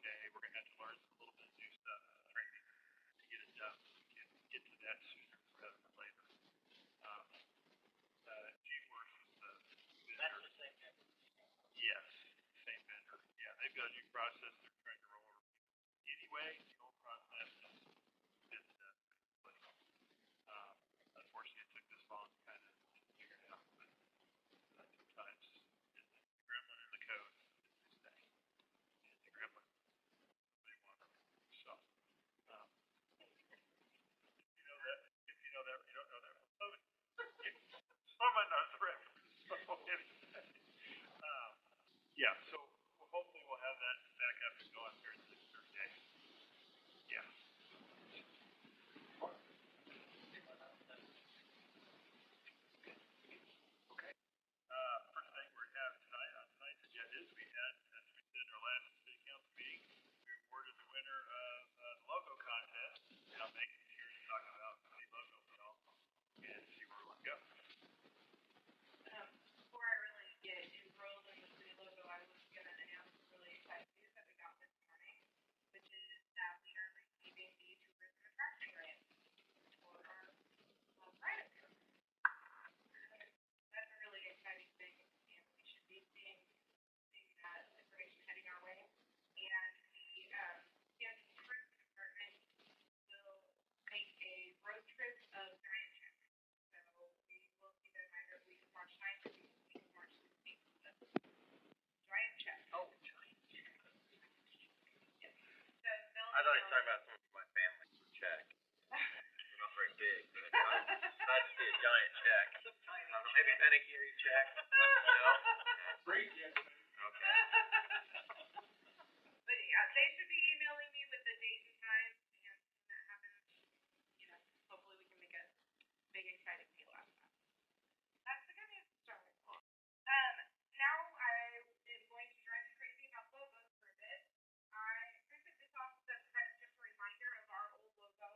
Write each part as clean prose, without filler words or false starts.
okay, we're going to have to learn a little bit of new stuff, training to get it done. So we can get to that sooner rather than later. Um, G-Works is the vendor. That's the same vendor. Yes, same vendor. Yeah, they've got a new process they're trying to roll over. Anyway, the old process is um, unfortunately it took this long to kind of figure it out. But sometimes it's the gremlin in the code is this thing. It's the gremlin they want. So you know that if you know that you don't know that. Someone knows the reference. So anyway, yeah. So hopefully we'll have that back up and going here in the next 30 days. Yeah. Okay. First thing we have tonight on tonight's agenda is we had, as we said in our last city council meeting, we awarded the winner of the logo contest. And I'll make it here to talk about the logo for y'all and see where we want to go. Before I really get enrolled in the city logo, I was going to announce really exciting news that we got this morning, which is that we are receiving the tourism attraction grant for our pride appeal. That's a really exciting thing, and we should be seeing that information heading our way. And the Kansas Tourism Department will make a road trip of Giant Check. So we will see them either week of March 9th or week of March 16th. Giant Check. Oh, Giant Check. Yes. So I thought he was talking about someone from my family. Check. They're not very big, but it's nice to see a giant check. Maybe Penny check. No? Great, yeah. Okay. But yeah, they should be emailing me with the date and time, and when that happens, hopefully we can make a big exciting deal out of that. That's the good news to start with. Now I am going to drive you crazy about logos for a bit. I printed this off as kind of just a reminder of our old logo,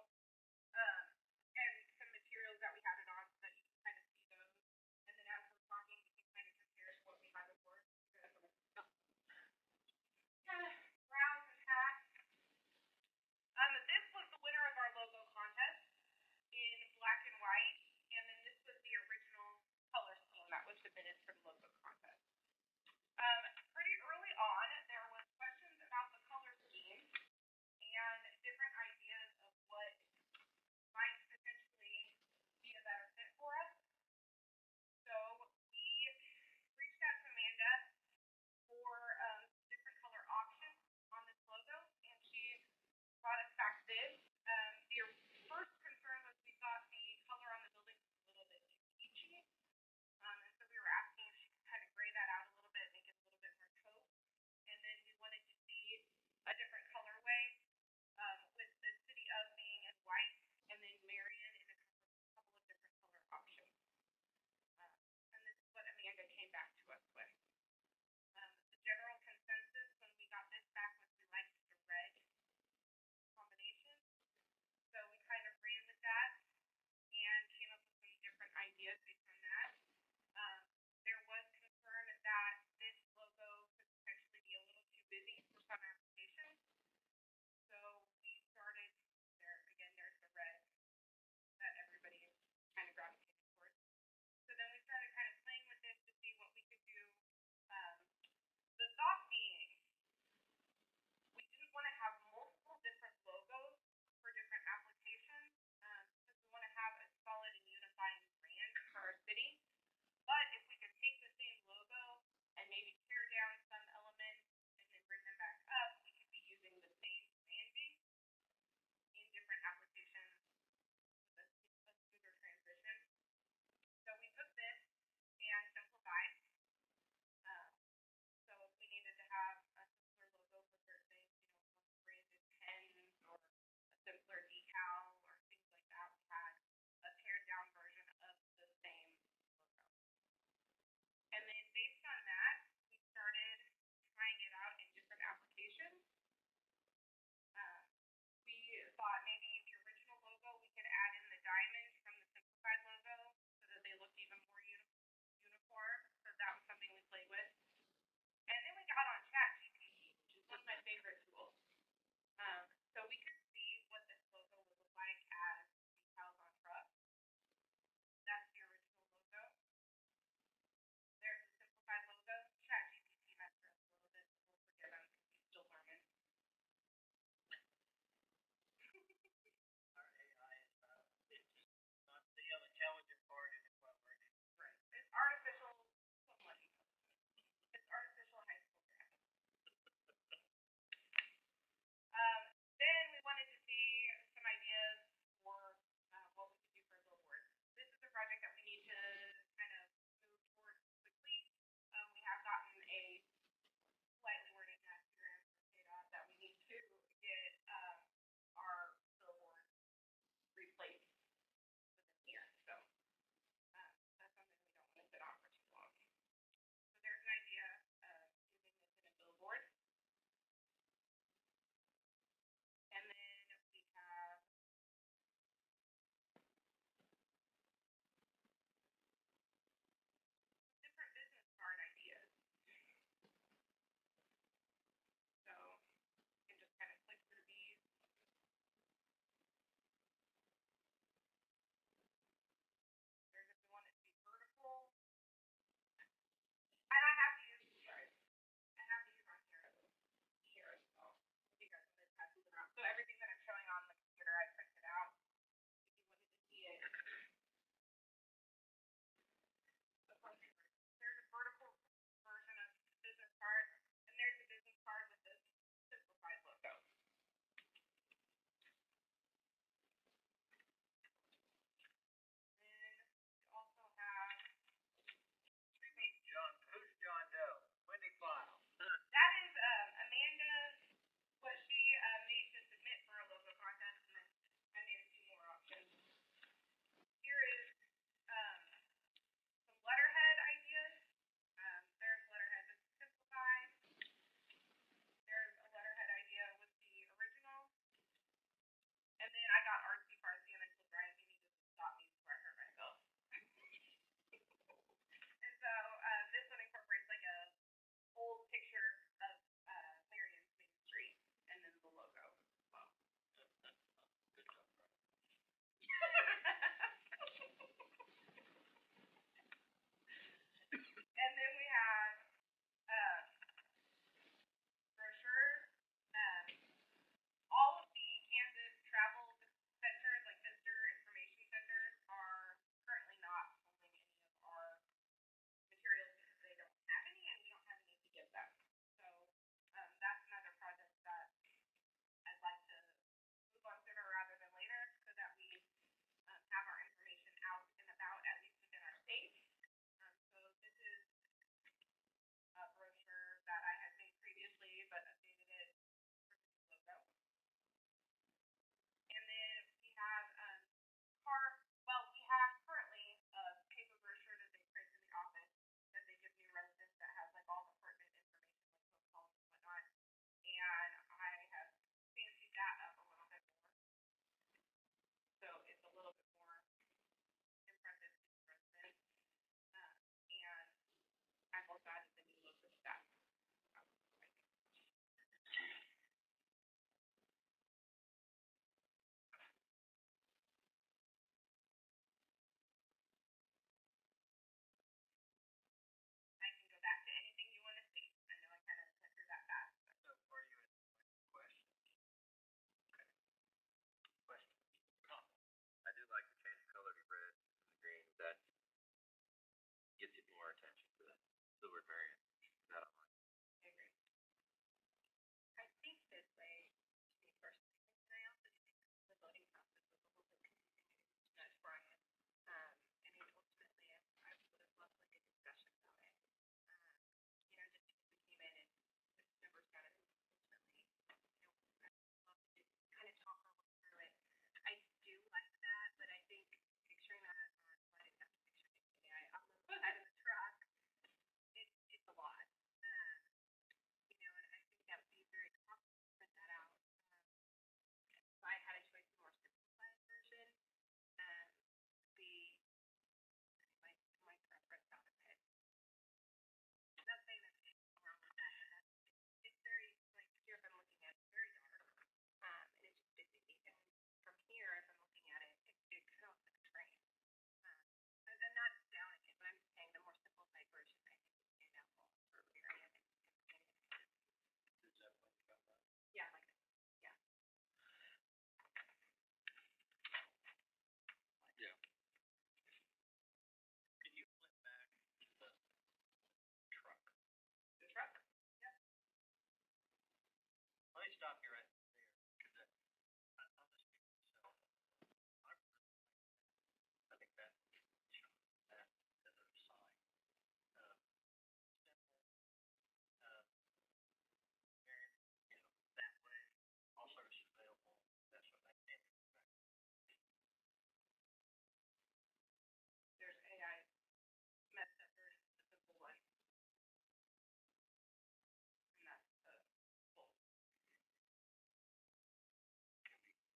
and some materials that we had it on so that you can kind of see those. And then as we're talking, you can kind of compare to what we had before. stop you right there, because I'll just speak for myself. I think that that other side, simple, uh, very, that way, all services available, that sort of thing. There's AI messed up version of the simple one, and that's the full.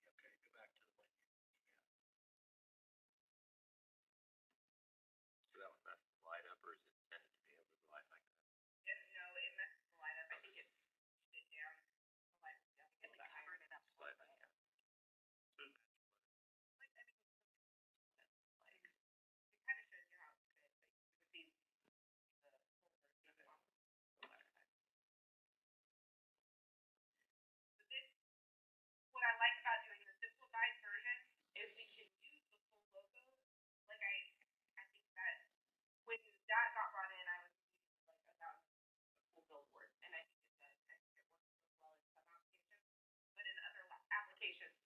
Okay, go back to the one. So that one messes the light up, or is it intended to be able to light like that? No, it messes the light up. I think it pushed it down. The light was down. It like covered it up Slightly, yeah. Like, I mean, like, it kind of shows you how it's good, but you would be the full version of it on the left side. But this, what I like about doing the simplified version is we can use the full logo. Like I think that when that got brought in, I was thinking like about the full billboard, and I think it does. I think it works really well in some applications, but in other applications,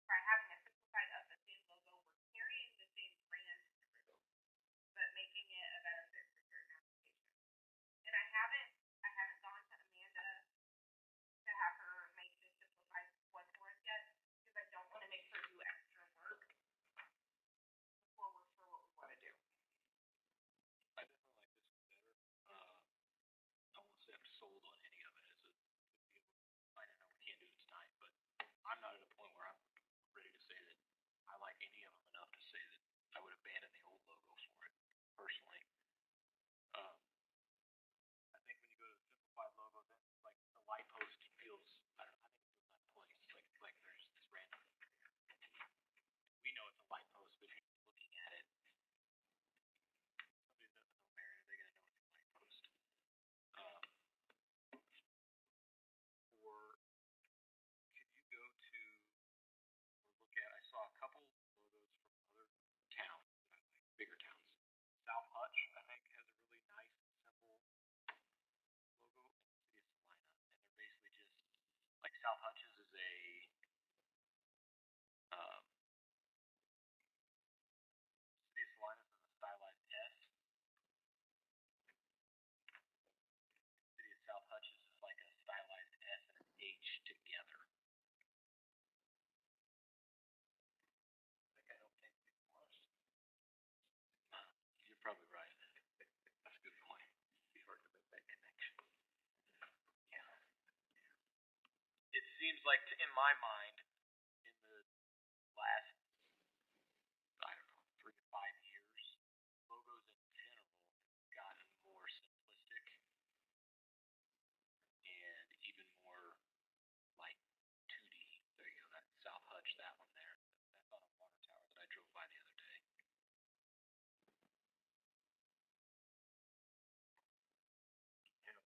by having a simplified of the same logo, we're carrying the same brand, but making it a better fit for certain applications. And I haven't gone to Amanda to have her make this simplified one for us yet, because I don't want to make her do extra work before we're sure what we want to do. I definitely like this one better. I won't say I'm sold on any of it as a I don't know we can't do it tonight, but I'm not at a point where I'm ready to say that I like any of them enough to say that I would abandon the old logo for it, personally. I think when you go to the simplified logo, then like the light post feels I don't know, I think it feels out of place. Like there's this random we know it's a light post, but if you're looking at it, somebody that doesn't know Marion, they're gonna know it's a light post. Or could you go to or look at I saw a couple logos from other towns that I like, bigger towns. South Hutch, I think, has a really nice, simple logo in the city of Salina, and they're basically just like South Hutch's is a um, city of Salina's is a stylized S. City of South Hutch's is like a stylized S and an H together. Like I don't think it was. You're probably right. That's a good point. It'd be hard to make that connection. Yeah. It seems like, in my mind, in the last, I don't know, 3 to 5 years, logos in general have gotten more simplistic and even more like 2D. There you go, that South Hutch, that one there. That's on a water tower that I drove by the other day. Yeah,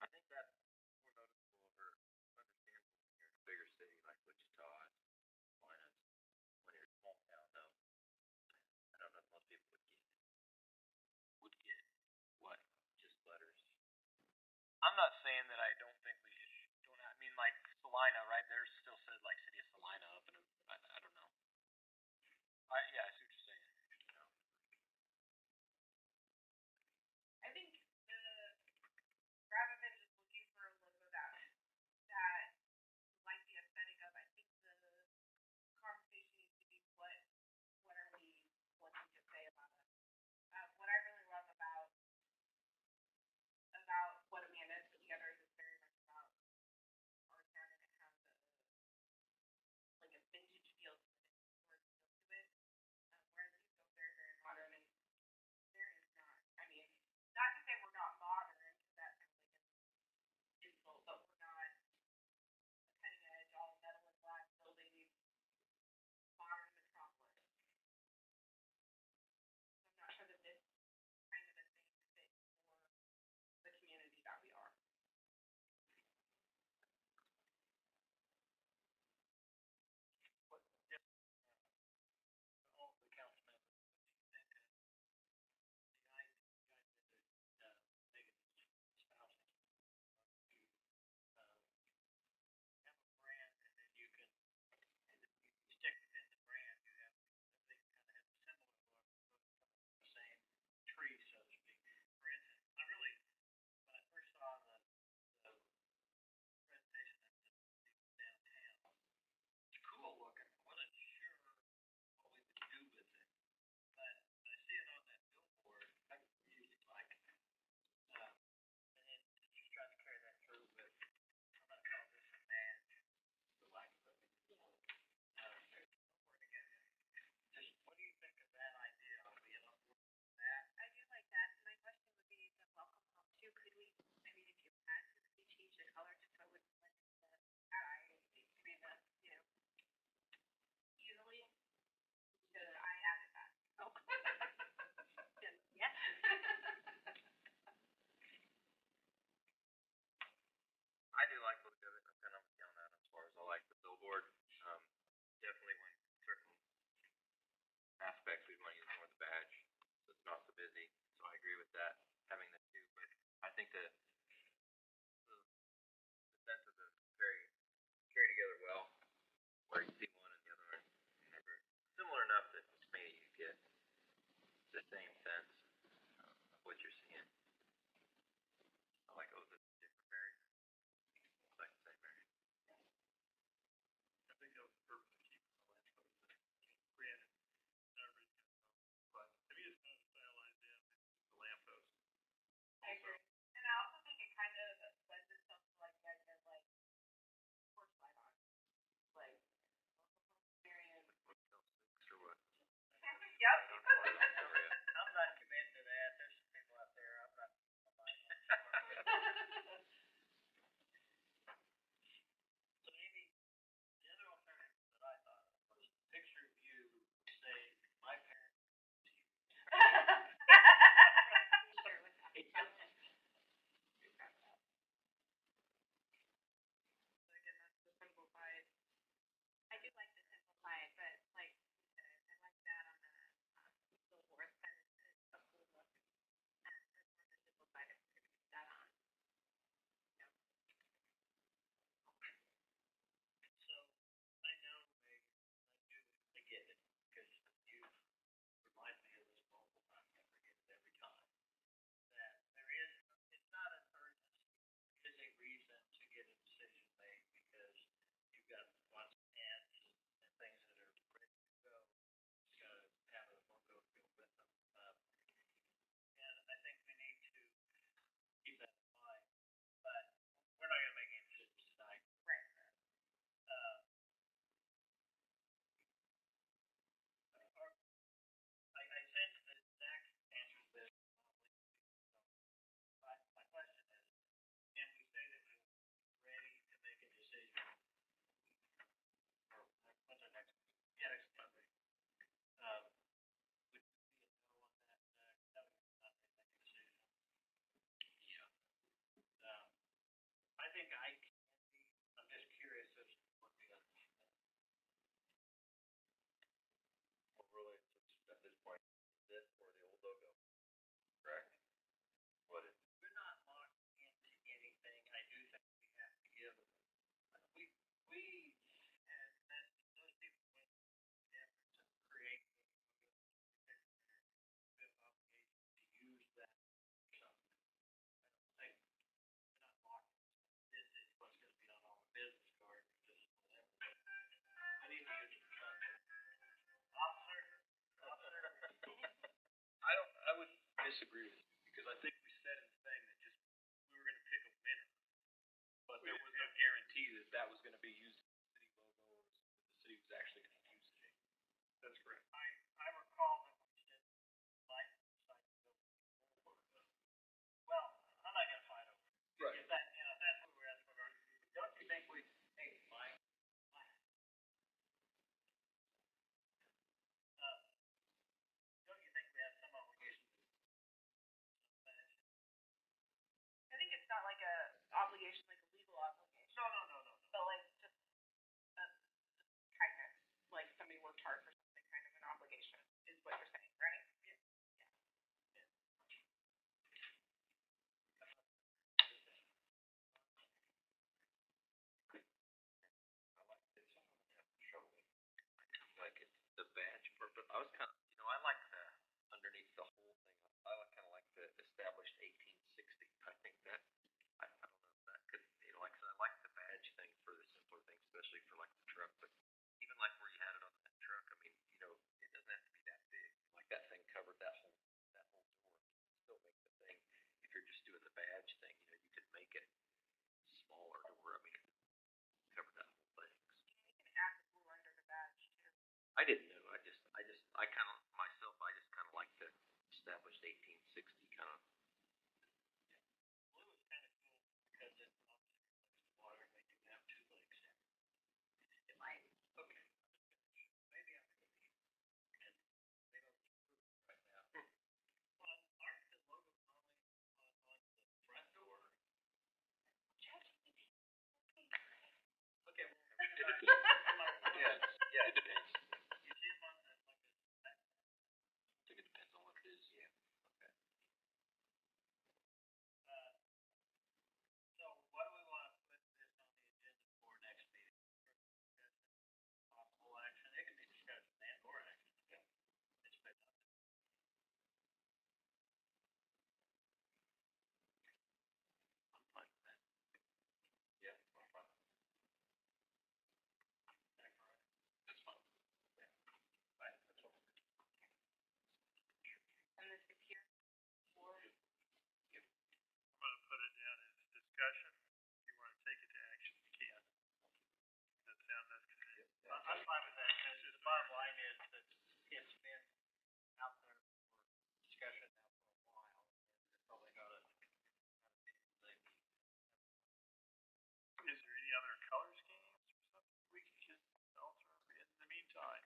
I think that's more noticeable or understandable when you're in a bigger city like Wichita. Atlanta. When you're a small town, though, I don't know if most people would get it. Would get what? Just letters. I'm not saying that I don't think we should. Don't I mean like Salina, right? There's still said like City of Salina up in. I don't know. Yeah, I see what you're saying. I think rather than just looking for a logo that like the aesthetic of, I think the conversation needs to be what are we wanting to say about it. What I really love about what Amanda put together is it's very much about our town, and it has like a vintage feel to it, historic feel to it. you're seeing. I like, oh, the different Marion. I like the same Marion. I think that was the purpose of keeping the lampposts. Granted, not really gonna know, but have you just kind of stylized in the lamppost? I agree. And I also think it kind of lends itself to like the idea of like porch light on. Like Marion. Motel 6 or what? Yep. I'm not committed to that. There's some people out there. I'm not. So Amy, the other alternative that I thought of was a picture of you say, my parents. Again, that's the simplified. I do like the simplified, but like you said, I like that on the billboard. That is a cool look. That's more the simplified. If we're gonna put that on. You know. So I know, Megan, I get it because you remind me of this mobile. I forget it every time. That there is, it's not an urgency. It is a reason to get a decision made because you've got lots of ads and things that are ready to go. You got to have a logo to go with them. And I think we need to keep that in mind. But we're not going to make any decisions tonight. Right. Uh, I sense that Zach answers this. My question is, can we say that we're ready to make a decision? Or when's our next? Yeah, next Monday. Would you be a no on that? No, you're not ready to make a decision. Yeah. I think I can be. I'm just curious as to what the others think. Well, really, it's at this point, this or the old logo, correct? What is? We're not locked into anything. I do think we have to give. We and those people went the effort to create we have obligation to use that for something. I don't think we're not locked into this is what's going to be on all the business cards. This is whatever. We need to use it for something. Officer. I would disagree with you because I think we said in the thing that just we were going to pick a winner, but there was no guarantee that that was going to be used as the city logo or the city was actually going to use it. That's correct. I recall that we said light side building. Well, I'm not going to fight over it. Right. If that, if that's what we're asking for, don't you think we, hey, Mike, don't you think we have some obligation to finish? I think it's not like a obligation, like a legal obligation. No. But like just kindness, like somebody worked hard for something, kind of an obligation, is what you're saying, right? Yeah. I like this. Show me. Like it's the badge purpose. I was kind of, I like the underneath the whole thing. I like kind of like the established 1860. I think that I don't know if that could, like I said, I like the badge thing for the simpler thing, especially for like the truck. But even like where you had it on that truck, I mean, it doesn't have to be that big. Like that thing covered that whole door. You can still make the thing if you're just doing the badge thing. You could make it smaller to where I mean, cover that whole thing. You can add the blue under the badge too. I didn't know. I kind of myself. I just kind of like the established 1860 kind of. Blue is kind of cool because it obviously reflects the water and they do have two lakes there. It might. Okay. Maybe I'm going to be. And they don't approve it right now. Well, aren't the logos normally on the front door? Okay. It depends. Yeah, it depends. You see discussion. If you wanna take it to action, you can. Does that sound that's good? I'm fine with that, because the bottom line is that it's been out there for discussion now for a while, and they're probably not a thing. Is there any other color schemes or something we can alter in the meantime?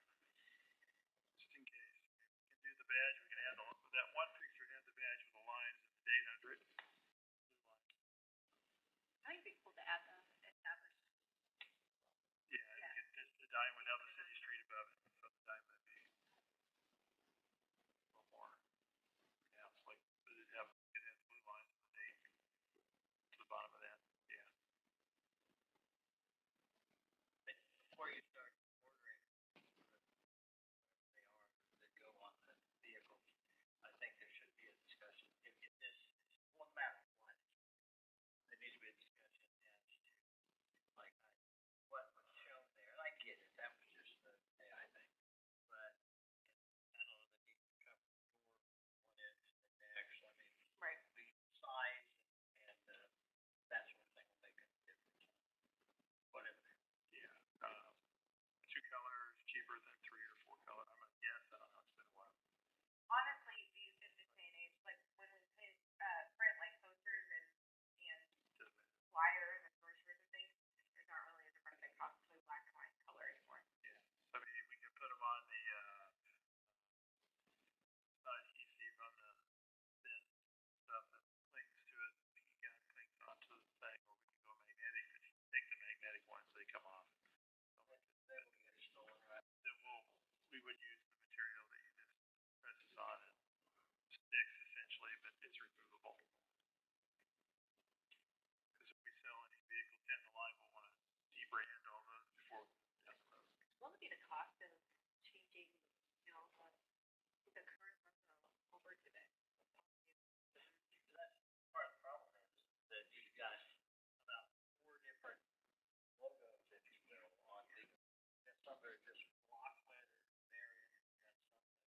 Just in case. We can do the badge, we can add that one picture had the badge with the lines and the date under it. Blue line. I think it'd be cool to add the established. Yeah, you could just the dime without the city street above it, so the dime would be a little more. Yeah, it's like, but it'd have blue lines and the date to the bottom of that, yeah. Before you start ordering, whatever they are, that go on the vehicles, I think there should be a discussion. If this is one matter, one, there needs to be a discussion as to, like, what was shown there, and I get it, that was just the AI thing, but I don't know, the need to cover the door, one end, the next, I mean, Right. the size and, that sort of thing will make a difference. Whatever. Yeah, two colors cheaper than 3 or 4 color. I'm gonna guess. I don't know. It's been a while. Honestly, these in this day and age, like when we print like posters and flyers and brochures and things, there's not really a difference in cost between black and white color anymore. Yeah. I mean, we can put them on the not adhesive on the thin stuff that clings to it. We can get it clings onto the thing, or we can go magnetic. If you take the magnetic ones, they come off. So Then we get it stolen, right? then we would use the material that you just presses on and sticks essentially, but it's removable. Because if we sell any vehicles down the line, we'll want to debrand all those before down the road. What would be the cost of changing, you know, the current logo over to this? That's part of the problem is that you've got about 4 different logos, if you will, on the, and some are just block letter, Marion, and something,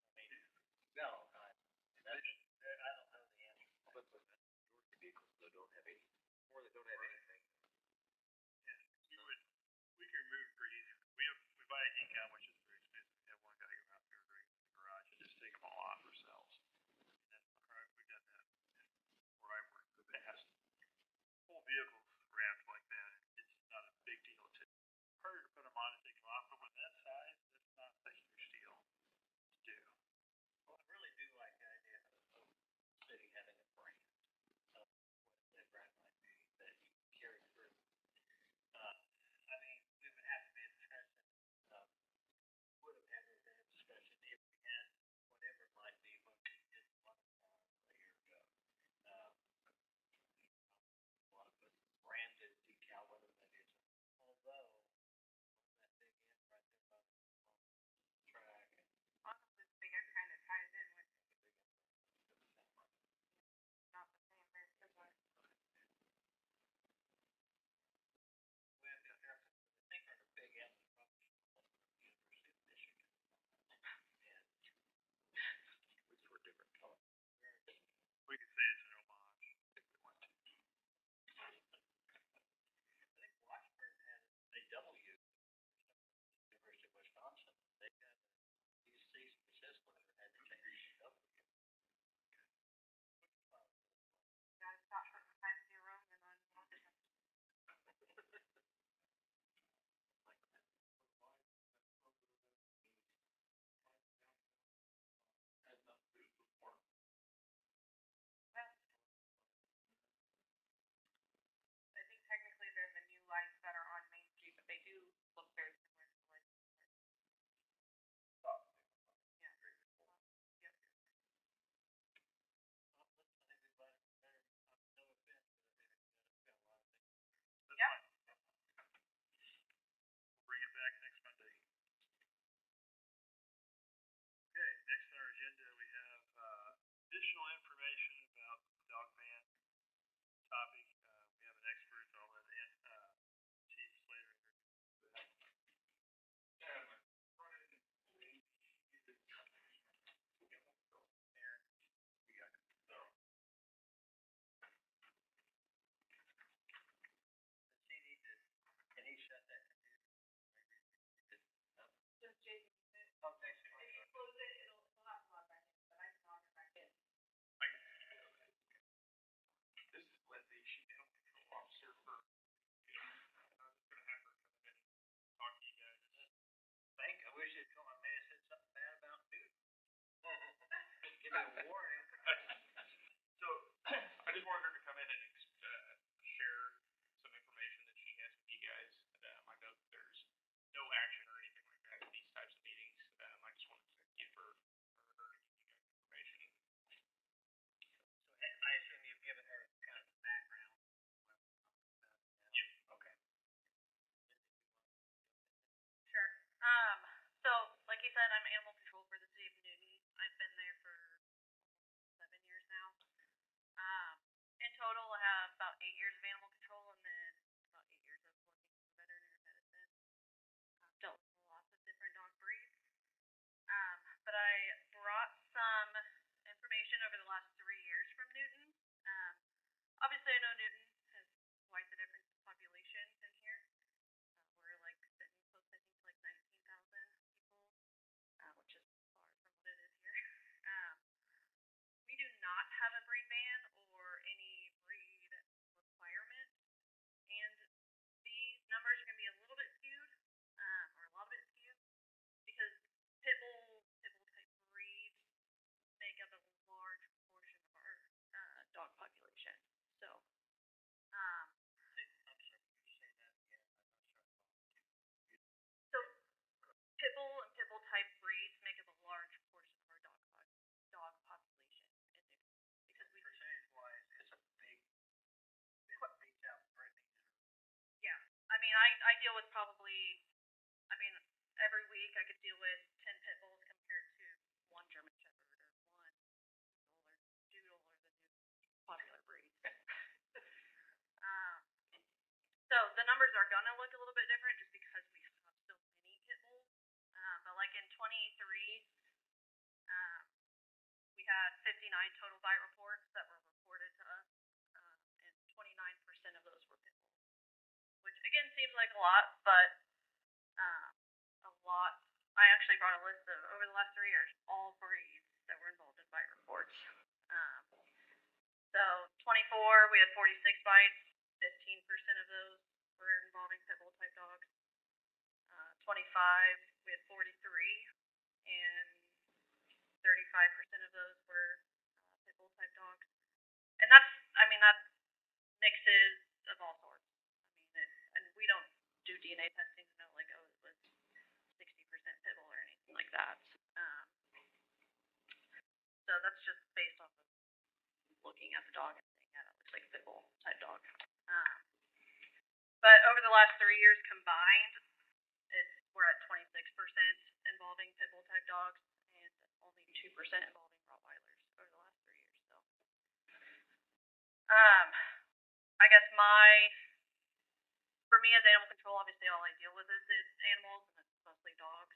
I mean, you've got all kinds. And that's, I don't know the answer. But the majority of vehicles though don't have any, or that don't have anything. Yeah, we can remove it pretty easy. We buy a decon, which is very expensive. We have one guy go out there right in the garage and just take them all off ourselves. And that's correct. We've done that where I work in the past. Whole vehicles wrapped like that. It's not a big deal. It's harder to put them on and take them off, but when that size, that's not a huge deal to do. Well, I really do like the idea of the city having a brand of what their brand might be, that you carry you said, I'm animal control for the city of Newton. I've been there for 7 years now. In total, I have about 8 years of animal control and then about 8 years of working in veterinary medicine. I've dealt with lots of different dog breeds. But I brought some information over the last 3 years from Newton. Obviously, I know Newton has quite the different population in here. We're like sitting close, I think, to like 19,000 people, which is far from what it is here. We do not have a breed ban or any breed requirement, and these numbers are going to be a little bit skewed, or a lot of it skewed, because pit bull type breeds make up a large portion of our dog population. So, um, I'm sorry, could you say that again? so pit bull and pit bull type breeds make up a large portion of our dog population in Newton because we Percentage-wise, it's a big beats out breeding. yeah. I mean, I deal with probably, I mean, every week I could deal with 10 pit bulls compared to one German Shepherd or one Doodle or the new popular breeds. So the numbers are gonna look a little bit different just because we have so many pit bulls. But like in 23, we had 59 total bite reports that were reported to us, and 29% of those were pit bulls, which again seems like a lot, but a lot. I actually brought a list of over the last 3 years all breeds that were involved in bite reports. So 24, we had 46 bites. 15% of those were involving pit bull type dogs. 25, we had 43, and 35% of those were pit bull type dogs. And that's, I mean, that mixes of all sorts. I mean, and we don't do DNA testing to know, like, oh, it was 60% pit bull or anything like that. So that's just based off of looking at the dog and saying, yeah, that looks like a pit bull type dog. But over the last 3 years combined, we're at 26% involving pit bull type dogs and only 2% involving Rottweilers over the last 3 years. So, I guess for me as animal control, obviously all I deal with is animals, and it's mostly dogs.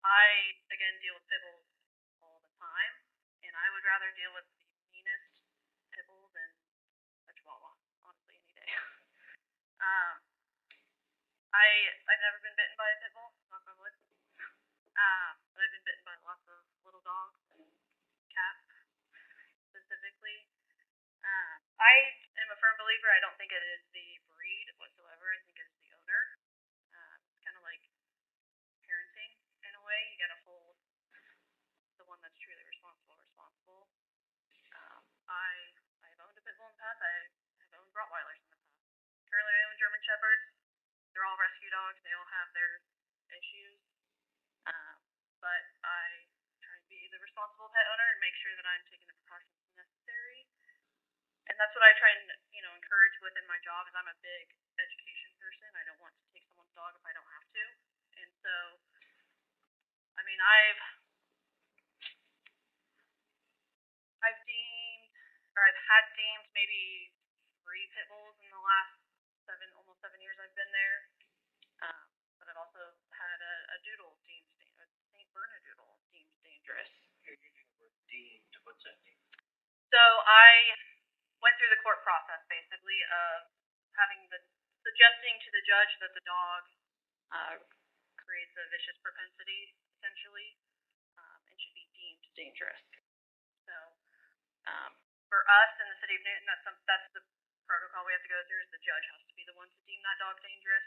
I, again, deal with pit bulls all the time, and I would rather deal with the meanest pit bull than a Chihuahua, honestly, any day. I've never been bitten by a pit bull, knock on wood. But I've been bitten by lots of little dogs and cats specifically. I am a firm believer. I don't think it is the breed whatsoever. I think it's the owner. It's kind of like parenting in a way. You gotta hold the one that's truly responsible. I've owned a pit bull in the past. I have owned Rottweilers in the past. Currently, I own German Shepherds. They're all rescue dogs. They all have their issues. But I try to be the responsible pet owner and make sure that I'm taking the precautions necessary. And that's what I try and, encourage within my job is I'm a big education person. I don't want to take someone's dog if I don't have to. And so, I mean, I've had deemed maybe 3 pit bulls in the last almost 7 years I've been there. But I've also had a doodle deemed, a St. Bernedoodle deemed dangerous. You're using the word deemed. What's that mean? So I went through the court process basically of suggesting to the judge that the dog creates a vicious propensity essentially, and should be deemed dangerous. So for us in the city of Newton, that's the protocol we have to go through. Is the judge has to be the one to deem that dog dangerous.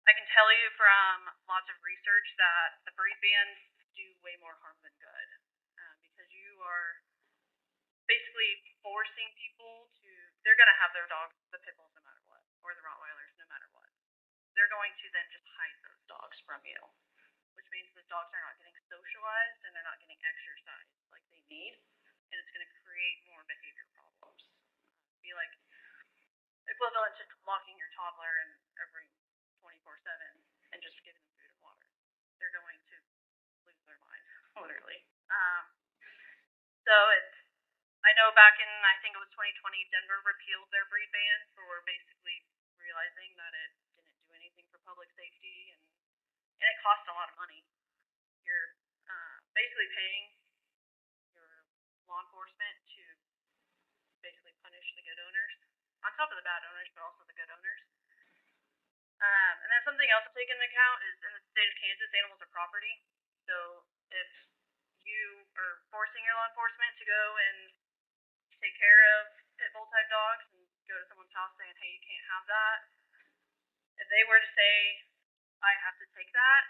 I can tell you from lots of research that the breed bans do way more harm than good, because you are basically forcing people they're going to have their dogs, the pit bulls, no matter what, or the Rottweilers, no matter what. They're going to then just hide those dogs from you, which means those dogs are not getting socialized and they're not getting exercise like they need, and it's going to create more behavior problems. Be like equivalent to locking your toddler in every 24/7 and just giving them food and water. they're going to lose their mind, literally. So I know back in, I think it was 2020, Denver repealed their breed ban for basically realizing that it didn't do anything for public safety, and it cost a lot of money. You're basically paying your law enforcement to basically punish the good owners, on top of the bad owners, but also the good owners. And then something else to take into account is in the state of Kansas, animals are property. So if you are forcing your law enforcement to go and take care of pit bull type dogs and go to someone's house saying, hey, you can't have that, if they were to say, I have to take that,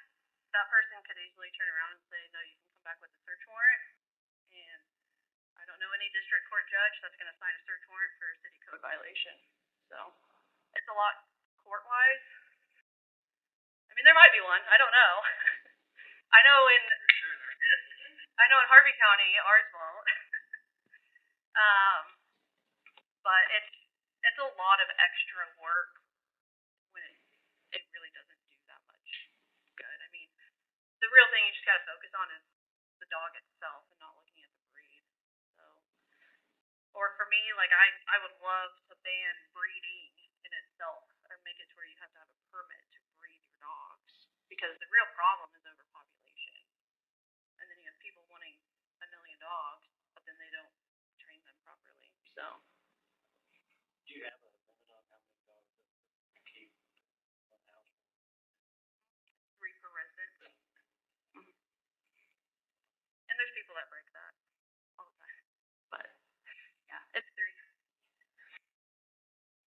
that person could easily turn around and say, no, you can come back with a search warrant. And I don't know any district court judge that's going to sign a search warrant for a city code violation. So it's a lot court-wise. I mean, there might be one. I don't know. I know in Harvey County, ours won't. But it's a lot of extra work when it really doesn't do that much good. I mean, the real thing you just gotta focus on is the dog itself and not looking at the breed. So, or for me, like I would love to ban breeding in itself, or make it to where you have to have a permit to breed your dogs, because the real problem is overpopulation. And then you have people wanting 1 million dogs, but then they don't train them properly. So. Do you have a limit on how many dogs that you keep in one house? 3 per resident. And there's people that break that all the time. But yeah, it's 3.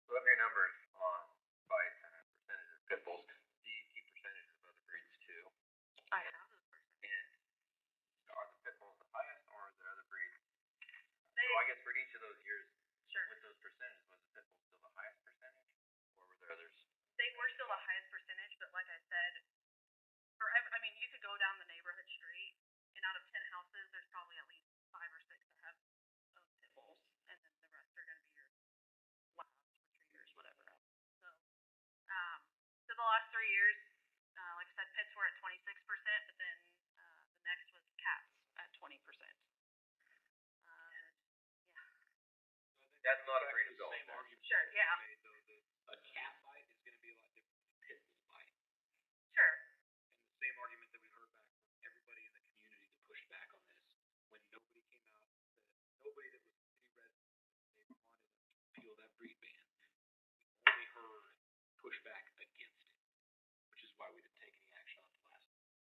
So of your numbers on bites and percentage of pit bulls, do you keep percentage of other breeds too? I have those percentages. And are the pit bulls the highest, or are there other breeds? They, So I guess for each of those years, sure. with those percentages, was the pit bull still the highest percentage, or were there others? They were still the highest percentage, but like I said, I mean, you could go down the neighborhood street, and out of 10 houses, there's probably at least 5 or 6 that have pit bulls, and then the rest are going to be your labs, retrievers, whatever else. So the last 3 years, like I said, pits were at 26%, but then the next was cats at 20%. That's not a breed of dog. Same argument. Sure, yeah. Made, though, that a cat bite is going to be a lot different than a pit bull bite. Sure. And the same argument that we heard back from everybody in the community that pushed back on this when nobody came out, nobody that was city resident, they wanted to repeal that breed ban. We only heard pushback against it, which is why we didn't take any action on it last time.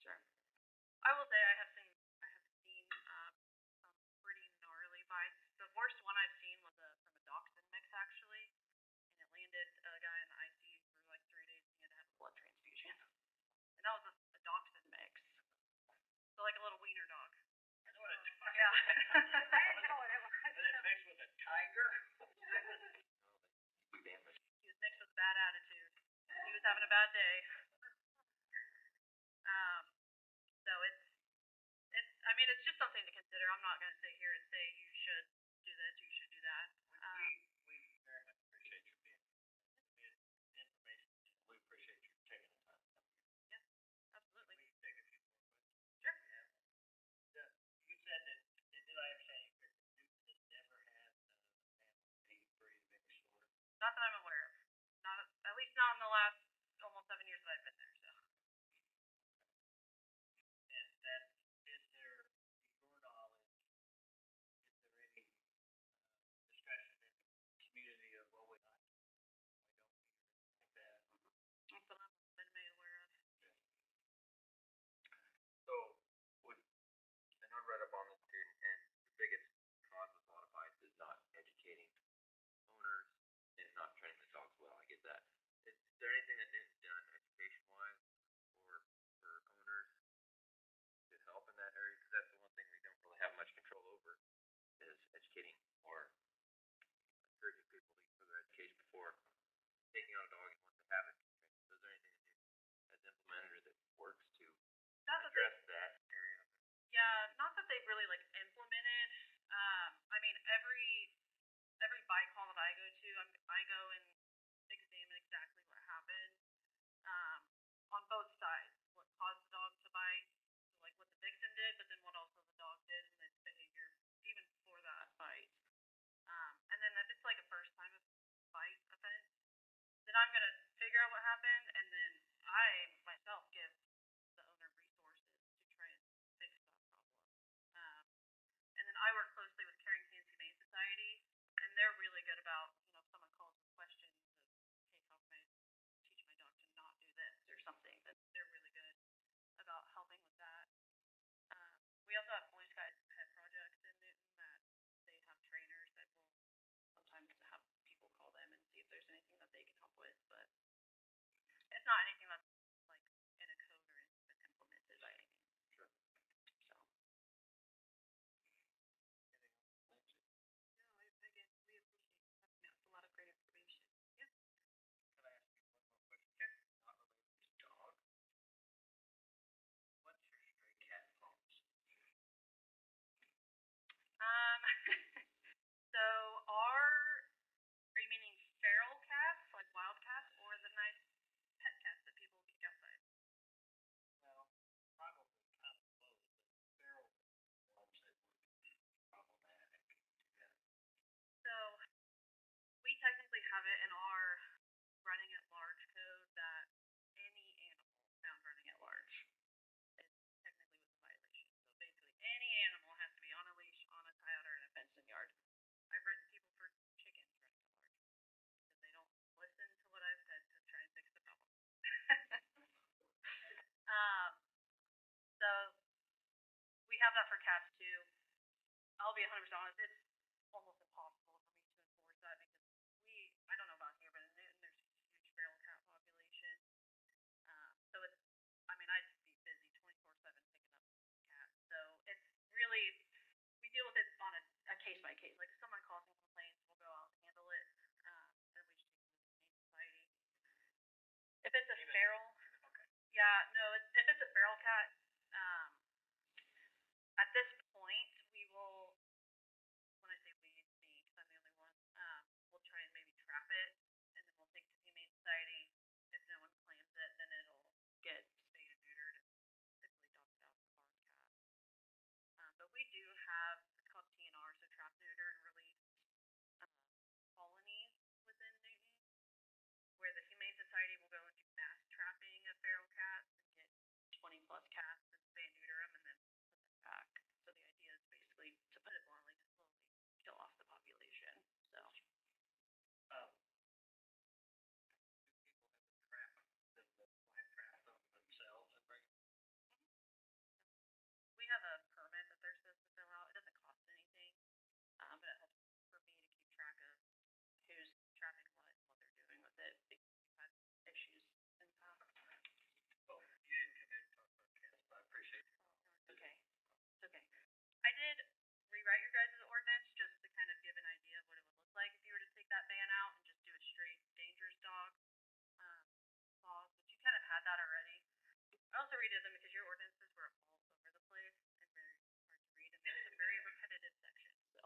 Sure. I will say I have seen some pretty gnarly bites. The worst one I've seen was from a dachshund mix, actually, and it landed a guy in the ICU for like 3 days, and he had to have a blood transfusion. And that was a dachshund mix, so like a little wiener dog. I know what it is. Yeah. I didn't know what it was. Is it mixed with a tiger? He was mixed with bad attitude. He was having a bad day. So I mean, it's just something to consider. I'm not going to sit here and say you should do this, you should do that. We very much appreciate you being information. We appreciate you taking the time. Yeah, absolutely. We can take a few more questions. Sure. Yeah. You said that, did I understand you correctly, Newton has never had a family breed of any sort? Not that I'm aware of. Not at least not in the last almost 7 years that I've been there. So. And then, is there, to your knowledge, is there any discussion in the community of, well, we don't need like that? That's what I've been made aware of. So, I know I read up on this too, and the biggest cause with a lot of bites is not educating owners and not training the dogs well. I get that. Is there anything that needs to be done education-wise or for owners to help in that area? Because that's the one thing we don't really have much control over, is educating or encouraging people to get further education before taking on a dog and once they have it. So is there anything that that's implemented or that works to Not that address that area? Yeah, not that they've really like implemented. I mean, every bite call that I go to, I go and examine exactly what happened. then I'm gonna figure out what happened, and then I myself give the owner resources to try and fix that problem. Um, and then I work closely with Caring Hands Humane Society, and they're really good about, if someone calls with questions of, hey, how can I teach my dog to not do this or something, that they're really good about helping with that. We also have Blue Skies pet projects in Newton that they have trainers that will sometimes have people call them and see if there's anything that they can help with, but it's not anything that's like in a code or anything that's implemented by any means. Sure. So. No, again, we appreciate you having us. A lot of great information. Yeah. Could I ask you one more question? Sure. Not related to dog. What's your stray cat policy? So are you meaning feral cats, like wild cats, or the nice pet cats that people kick outside? Well, probably kind of both, but feral ones that would be problematic. Yeah. So we technically have it in our running at large code that any animal found running at large is technically was a violation. So basically any animal has to be on a leash, on a tie out, or in a fenced in yard. I've written people for chickens running at large because they don't listen to what I've said to try and fix the problem. So we have that for cats too. I'll be 100% honest, it's almost impossible for me to enforce that because I don't know about here, but in Newton there's a huge feral cat population. So I'd be busy 24/7 picking up cats. So it's really, we deal with it on a case by case. Like if someone calls and complains, we'll go out and handle it. And we just take it to the Humane Society. If it's a feral, Okay. yeah, no, if it's a feral cat, at this point we will, when I say we, me, because I'm the only one, we'll try and maybe trap it, and then we'll take it to the Humane Society. If no one claims it, then it'll get spayed and neutered and typically dumped out the barn cat. But we do have, it's called TNR, so trap, neuter, and release colonies within Newton, where the Humane Society will go and do mass trapping of feral cats and get 20 plus cats and spay and neuter them and then put them back. So the idea is basically, to put it bluntly, to slowly kill off the population. So. Do people ever trap them, live trap them themselves and bring them? We have a permit that they're supposed to fill out. It doesn't cost anything, but it helps for me to keep track of who's trapping what and what they're doing with it because we've had issues in the past. Oh, you didn't come in and talk about cats, but I appreciate you. It's okay. It's okay. I did rewrite your guys' ordinance just to kind of give an idea of what it would look like if you were to take that ban out and just do a straight dangerous dog clause, but you kind of had that already. I also redid them because your ordinances were all over the place and very hard to read, and there's some very repetitive sections. So.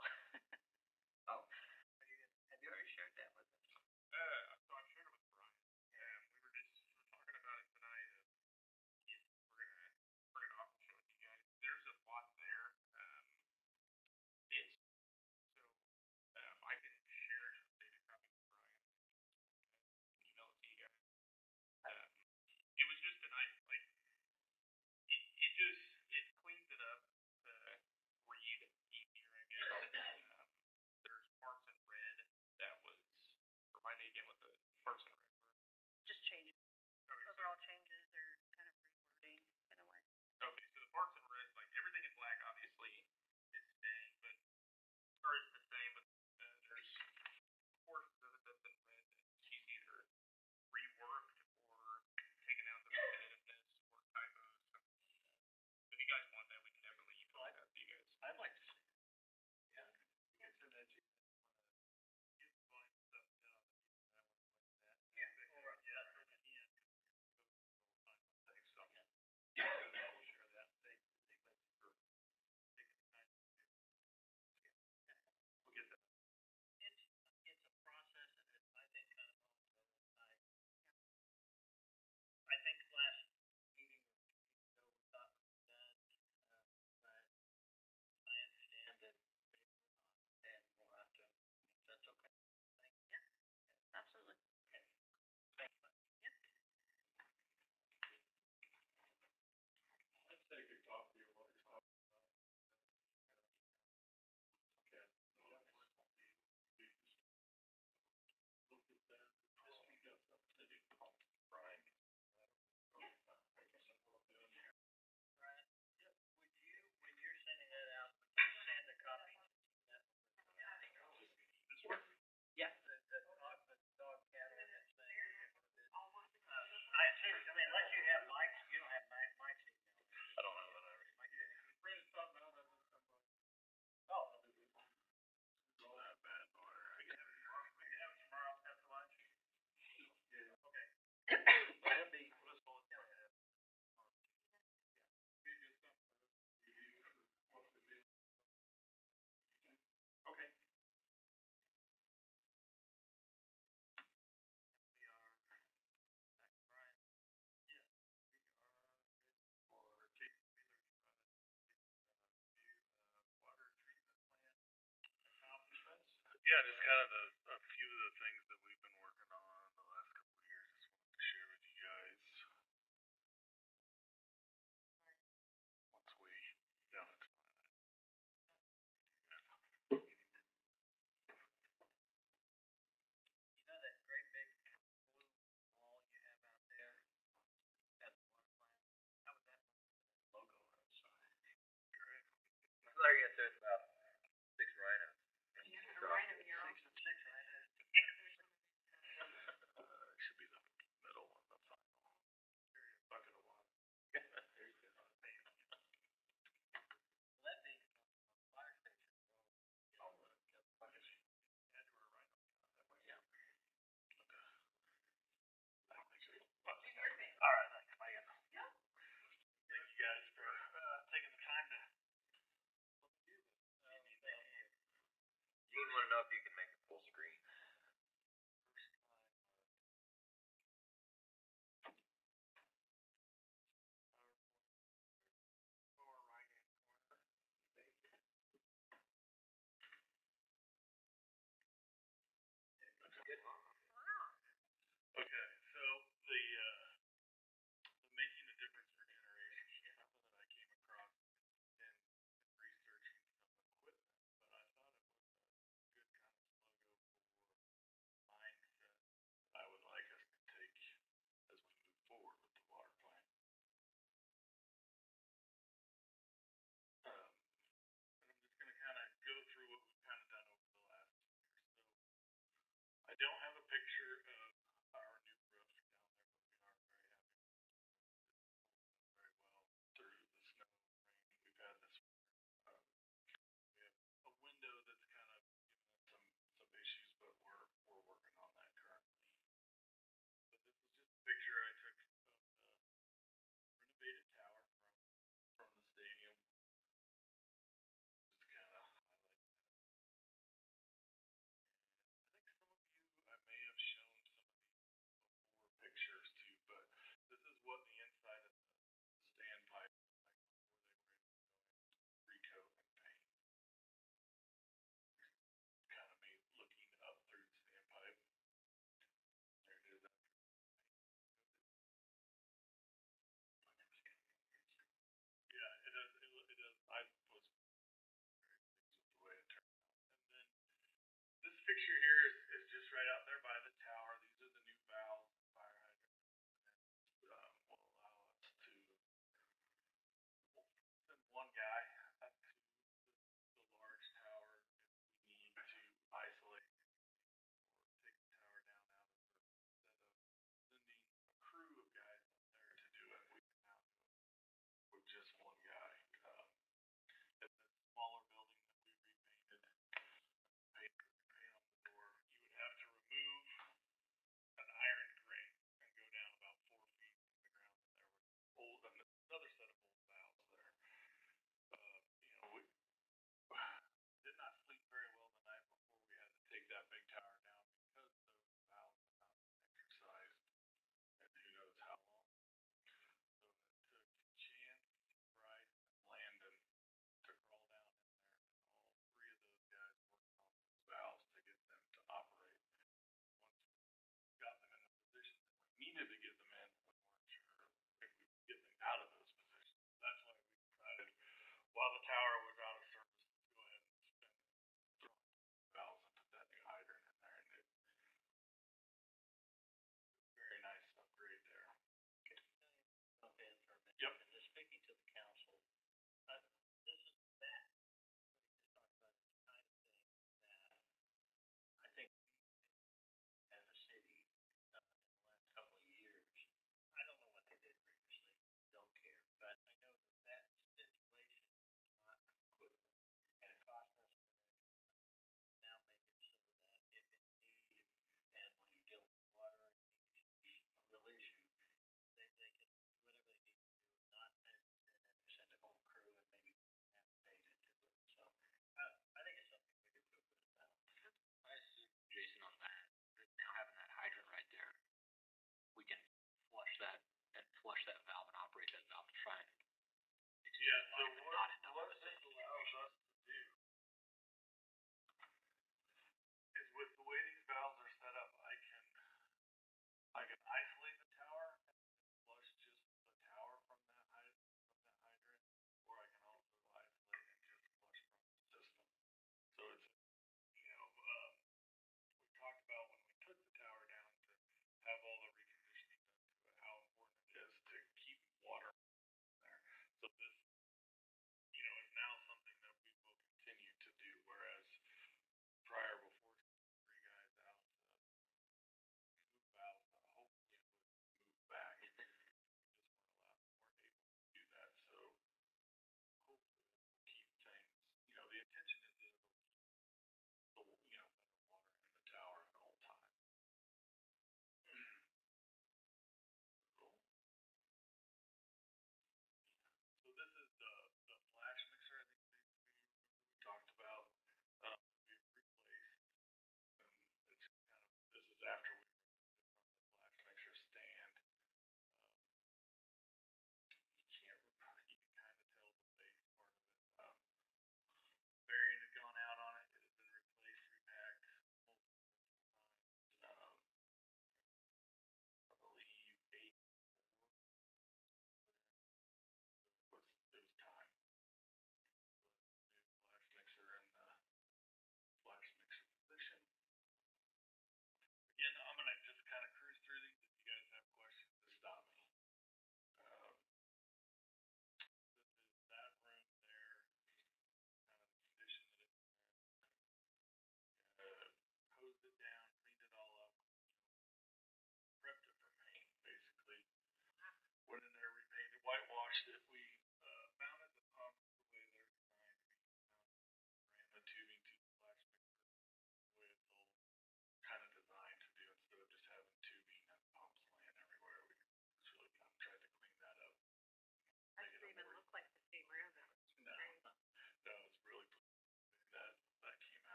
Oh, have you already shared that with us? So I shared it with Brian. We were talking about it tonight. If we're gonna print it off and show it to you guys. There's a lot there. It's so I can share an updated copy with Brian. Email it to you guys. It was just tonight, like it cleans it up to read easier, I guess. There's parts in red that was remind me again what the parts in red were. Just changes. Okay, Overall changes or kind of rewording in a way. okay, so the parts in red, like everything in black, obviously is staying, but or is the same, but there's portions of it that's in red that she's either reworked or taken out the repetitiveness or typos, something like that. So if you guys want that, we can definitely email that to you guys. I'd like to see. Yeah. You can send that to you. Get fine stuff down. I want to look at that. Brian. Right. Yep. Would you, when you're sending that out, would you send a copy to that? This work? Yeah. The dog cabinet and thing. I assume, I mean, unless you have Mike's, you don't have Mike's email. I don't know that I read. Friends talking about it. Oh. Not that bad, or I guess. We can have it tomorrow after lunch. Yeah. Okay. That'd be. Okay. We are back, Brian. Yeah. For Jason Wheeler's water treatment plant accomplishments. Yeah, just kind of a few of the things that we've been working on the last couple of years. Just wanted to share with you guys. Once we down at You know that great big blue wall you have out there at the water plant? How would that logo outside. Great. I thought you were gonna say it's about 6 rhinos. Yeah, a rhino mural. 6 and 6, right? It should be the middle one, the final. Bucket of water. There you go. Well, that'd be fire station. Oh, I guess you had to wear a rhino. Yeah. That makes it. All right, thanks, Megan. Thank you guys for taking the time to. Gene wanna know if you can make it full screen. Lower right-hand corner. Good. Okay, so the making a difference for generations is something that I came across in researching some equipment, but I thought it was a good kind of logo for mindset I would like us to take as we move forward with the water plant. And I'm just going to kind of go through what we've kind of done over the last year. So I don't have a picture of our new roof down there, but we are very happy. It's very well through the snow and rain we've had this winter. We have a window that's kind of given us some issues, but we're working on that currently. But this is just a picture I took of the renovated tower from the stadium. Just kind of highlight that. I think some of you, I may have shown some of these before pictures too, but this is what the inside of the standpipe looked like before they were able to go in, recoat and paint. Kind of me looking up through the standpipe. There it is after paint. Yeah, it does. It does. I was very pleased with the way it turned out. And then this picture here is just right out there by the tower. These are the new valves and fire hydrants that will allow us to send one guy up to the large tower if we need to isolate or take the tower down out of the instead of sending a crew of guys up there to do it. We can now do it with just one guy. At the smaller building that we repainted, paint on the door, you would have to remove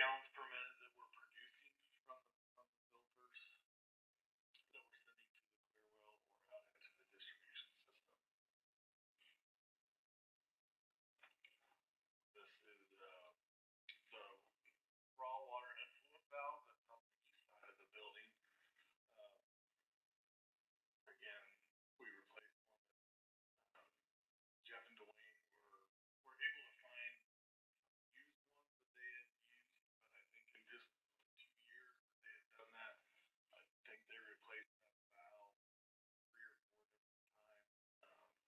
gallons per minute that we're producing from the filters that we're sending to the clear well or out into the distribution system. This is the raw water influent valve that's on the east side of the building. Again, we replaced one that Jeff and Dwayne were able to find used ones that they had used, but I think in just 2 years that they had done that, I think they replaced that valve 3 or 4 different times.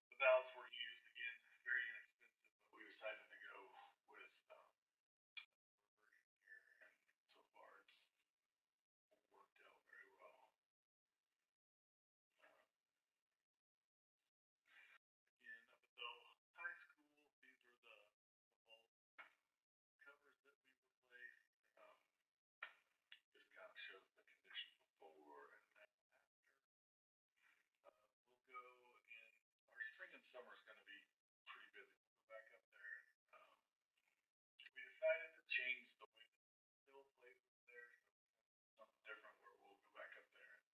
The valves were used again, very inexpensive, but we decided to go with reversion here, and so far it's worked out very well. Again, up at the high school, these are the vault covers that we replaced. Just kind of shows the condition before and then after. We'll go in, our spring and summer is going to be pretty busy. We'll go back up there. We decided to change the way the fill place was there, so something different where we'll go back up there and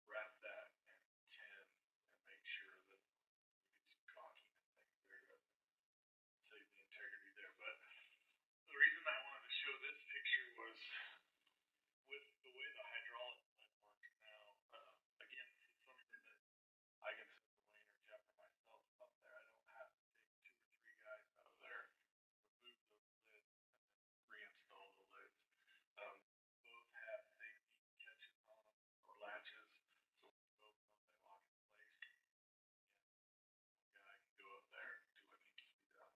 wrap that in tin and make sure that we get some caulking and things there to save the integrity there. But the reason I wanted to show this picture was with the way the hydraulic plant works now. Again, this is something that I can send Dwayne or Jeff or myself up there. I don't have to take 2 or 3 guys out of there, remove those lids, and then reinstall the lids. Both have safety catches on them or latches, so when you open them, they lock in place. Again, one guy can go up there, do what needs to be done,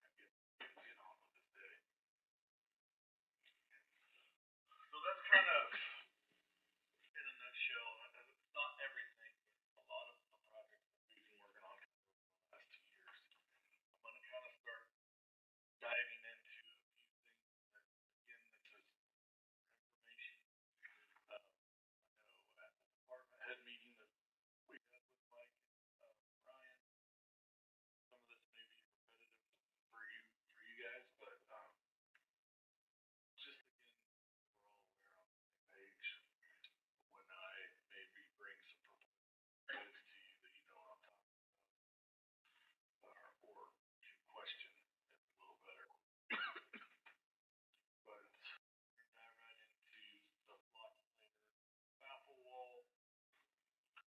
and get on with his day. So that's kind of, in a nutshell, it's not everything, but a lot of the projects that we've been working on over the last 2 years. I'm going to kind of start diving into a few things that, again, this is information. I know at the department head meeting that we had with Mike and Marion, some of this may be repetitive for you guys, but just again, we're all aware on the same page. When I maybe bring some proposals to you that you know what I'm talking about, or can question it a little better. But we're gonna dive right into the flock planer baffle wall,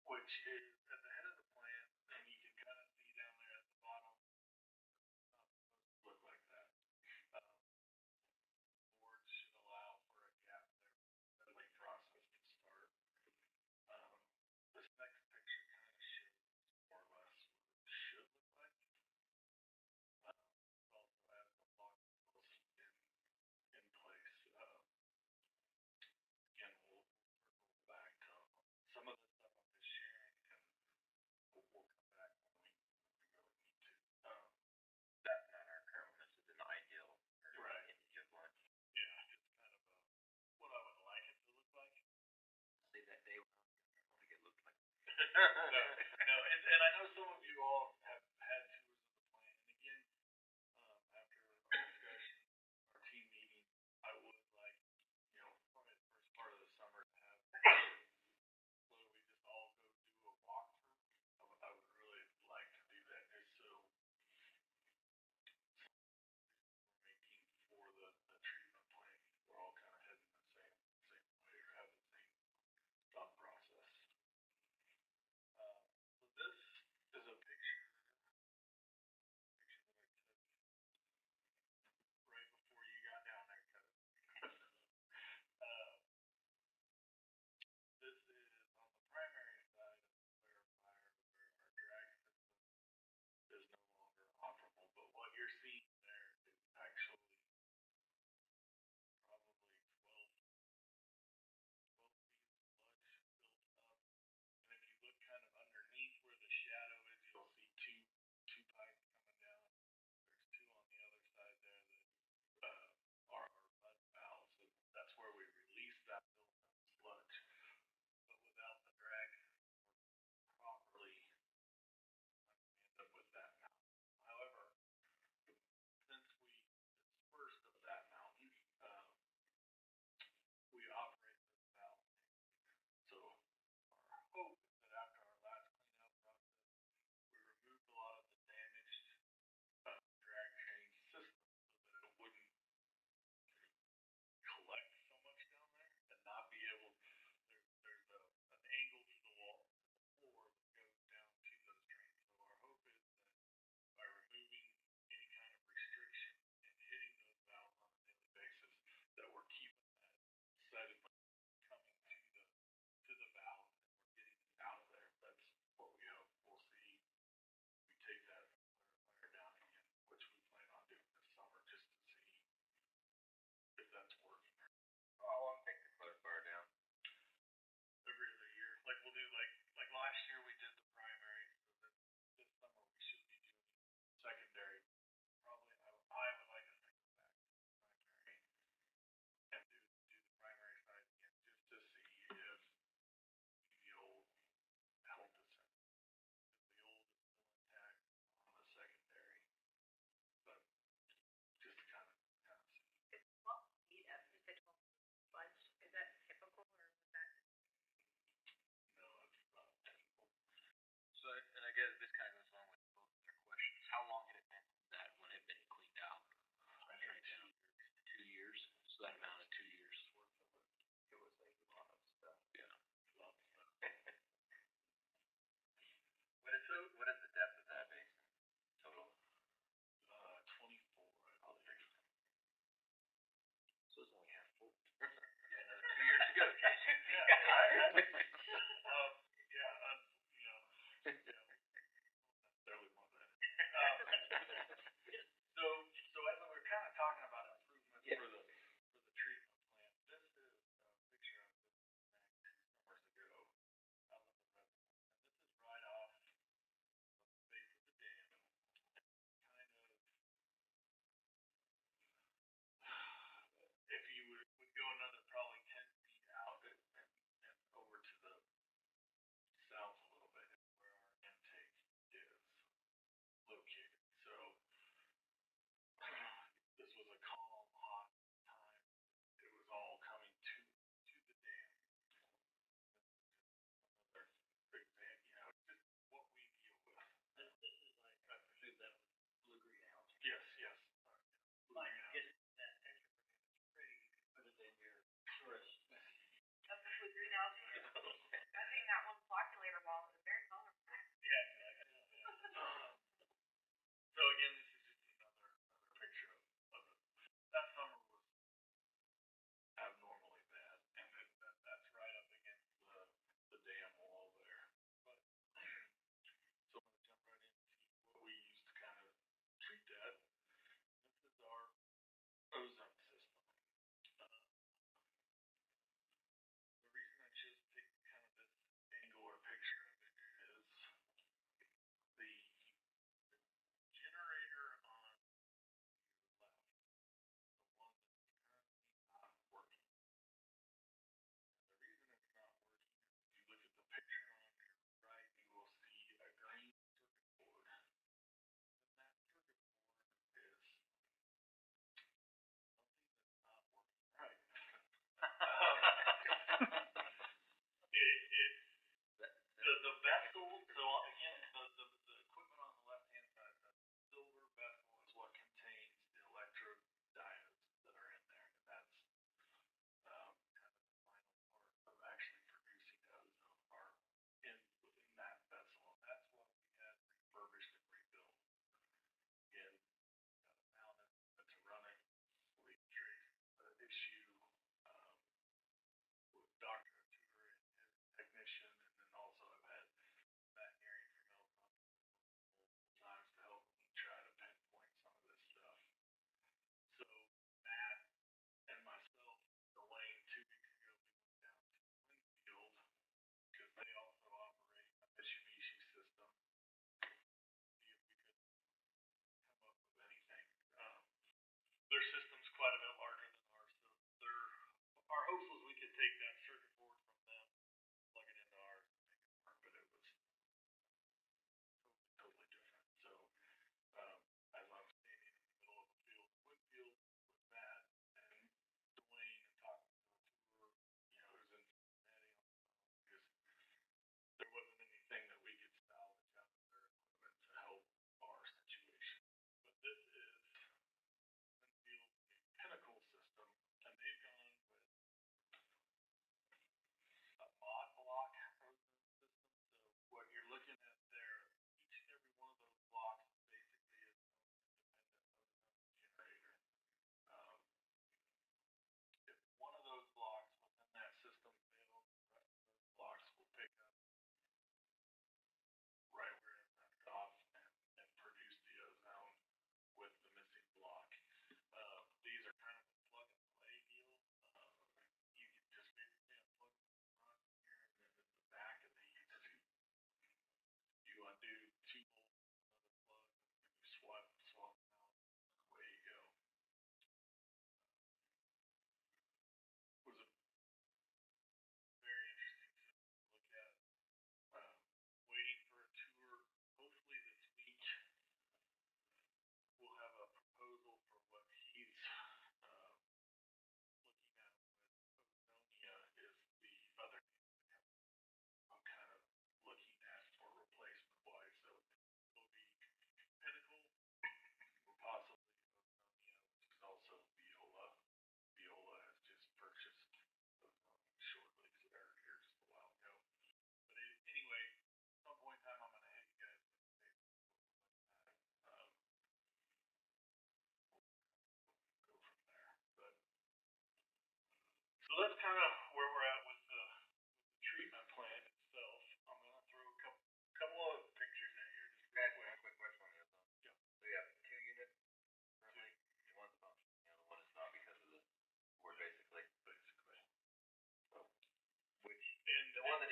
which is at the head of the plant, and you can kind of see down there at the bottom. It's not supposed to look like that. Boards should allow for a gap there for the settling process to start. This next picture kind of shows more or less what it should look like. It also has the block walls in place. Again, we'll circle back to some of the stuff I'm just sharing, and we'll come back when we really need to. That's not our current one. This is an ideal or Right. indicative one. Yeah, it's kind of what I would like it to look like. See that day when I don't think it looked like. No, and I know some of you all have had tours of the plant, and again, after our discussion, our team meeting, I would like, probably the first part of the summer to have whether we just all go do a walkthrough. I would really like to do that just so we're making for the treatment plant. We're all kind of heading the same way or have the same thought process. So this is a picture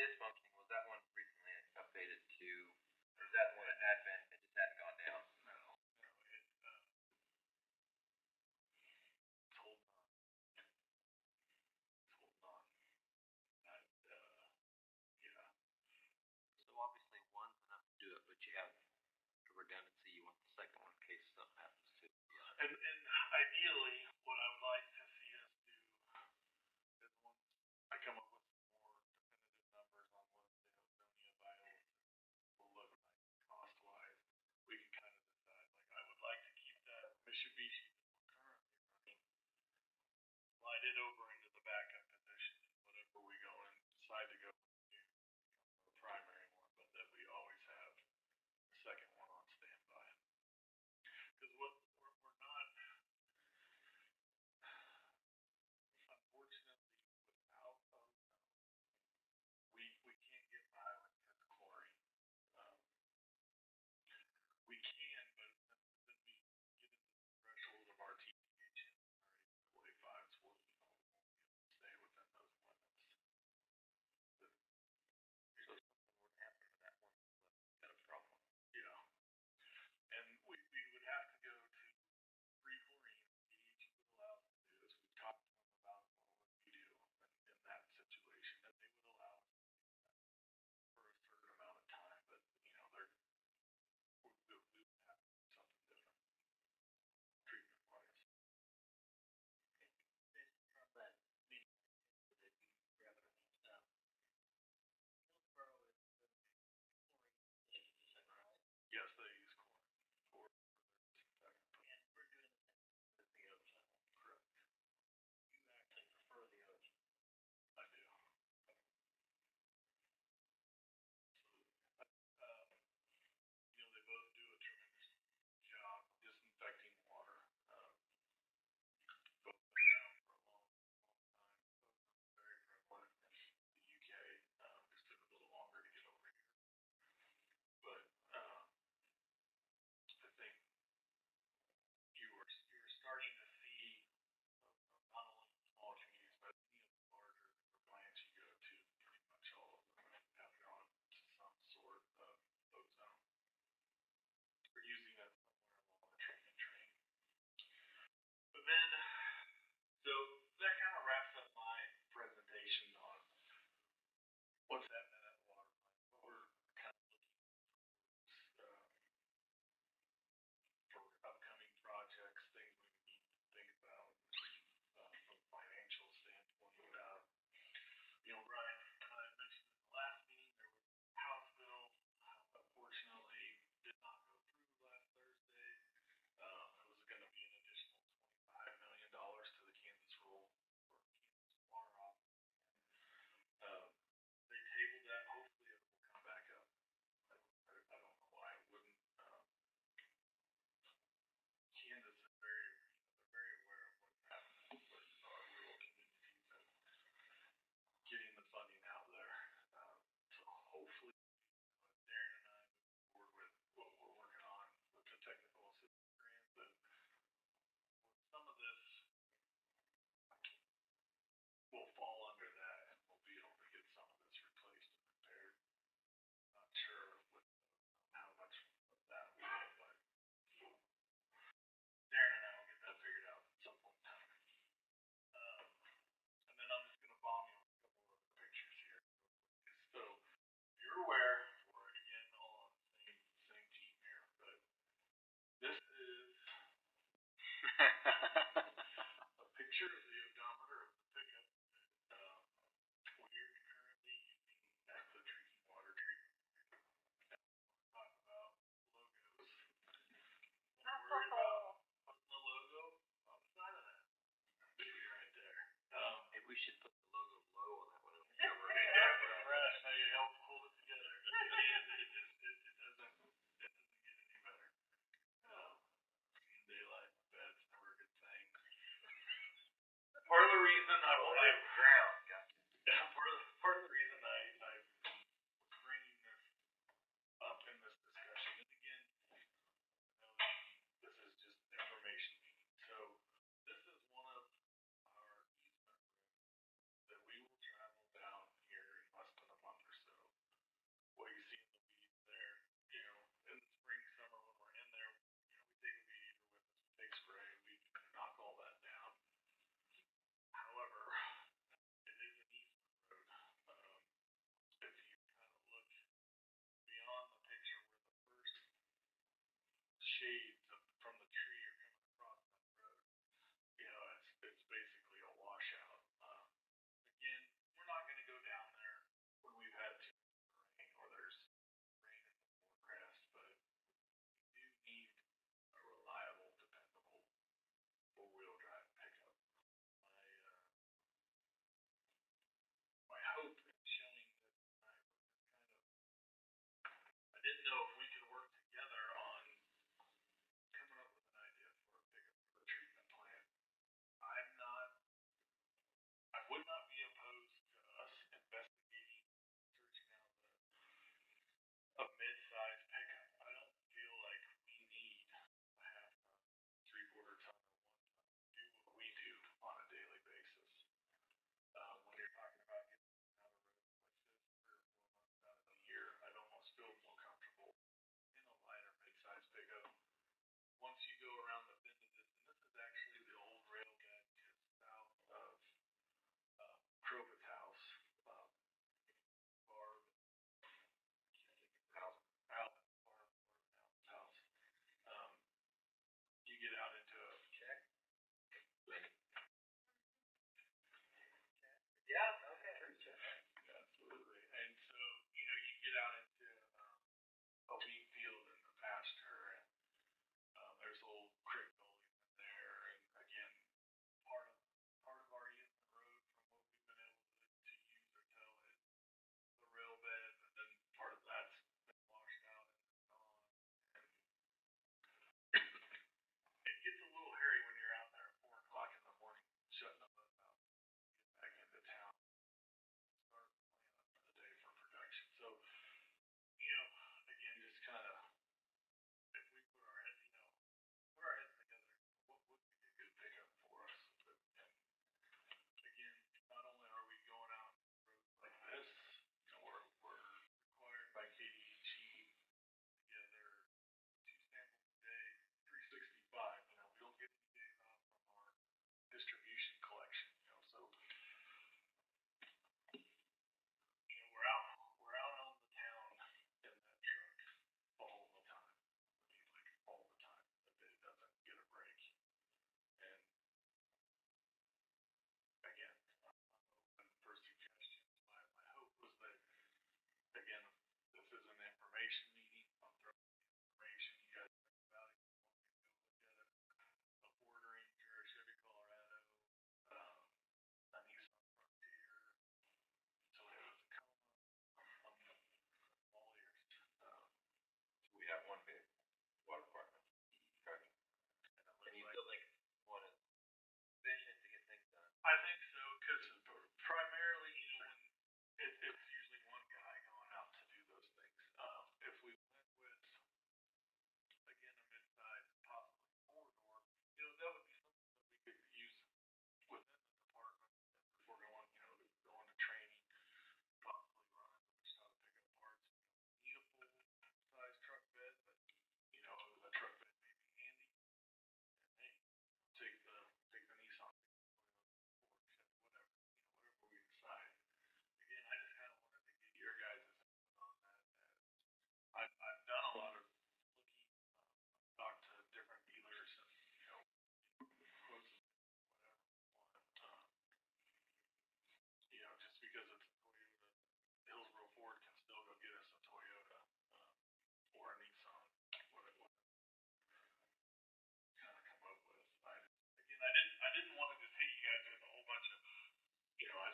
is functioning, was that one recently updated to, or is that one that had been, it just hadn't gone down? No, it's holding on. It's holding on. Not, yeah. So obviously one's enough to do it, but you have a redundancy, you want the second one in case something happens to it. Yeah. And ideally, what I would like to see us do is once I come up with more definitive numbers on what the Estonia Viola will look like cost-wise, we can kind of decide. Like, I would like to keep that Mitsubishi that we're currently running, slide it over into the backup position, whatever we go in, decide to go with new, the primary one, but that we always have the second one on standby. Because what we're not, unfortunately, without those, we can't get by with the quarry. Um, we can, but then we get into the threshold of our TTH and our 45s,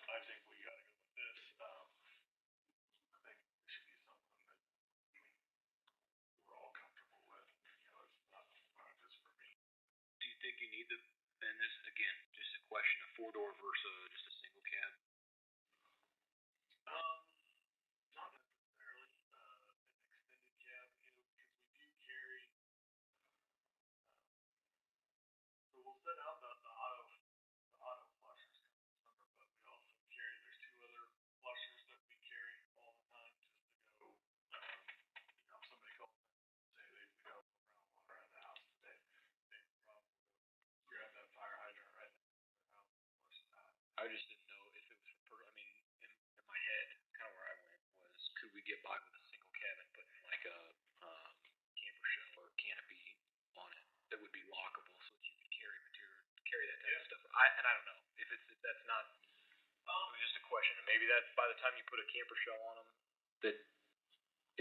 I think we gotta go with this. I think it should be something that we're all comfortable with. You know, it's not just for me. Do you think you need the, and this again, just a question, a four-door versus just a single cab? Not necessarily an extended cab, you know, because we do carry. So we'll set out the auto flushers come in summer, but we also carry. There's two other flushers that we carry all the time just to go. You know, if somebody calls in and say they've got brown water at the house today, they probably grab that fire hydrant right next to the house and flush that. I just didn't know if it was I mean, in my head, kind of where I went was, could we get by with a single cab and put in like a camper shell or canopy on it that would be lockable so that you could carry material, carry that type of stuff. And I don't know if that's not. It was just a question. And maybe that by the time you put a camper shell on them, that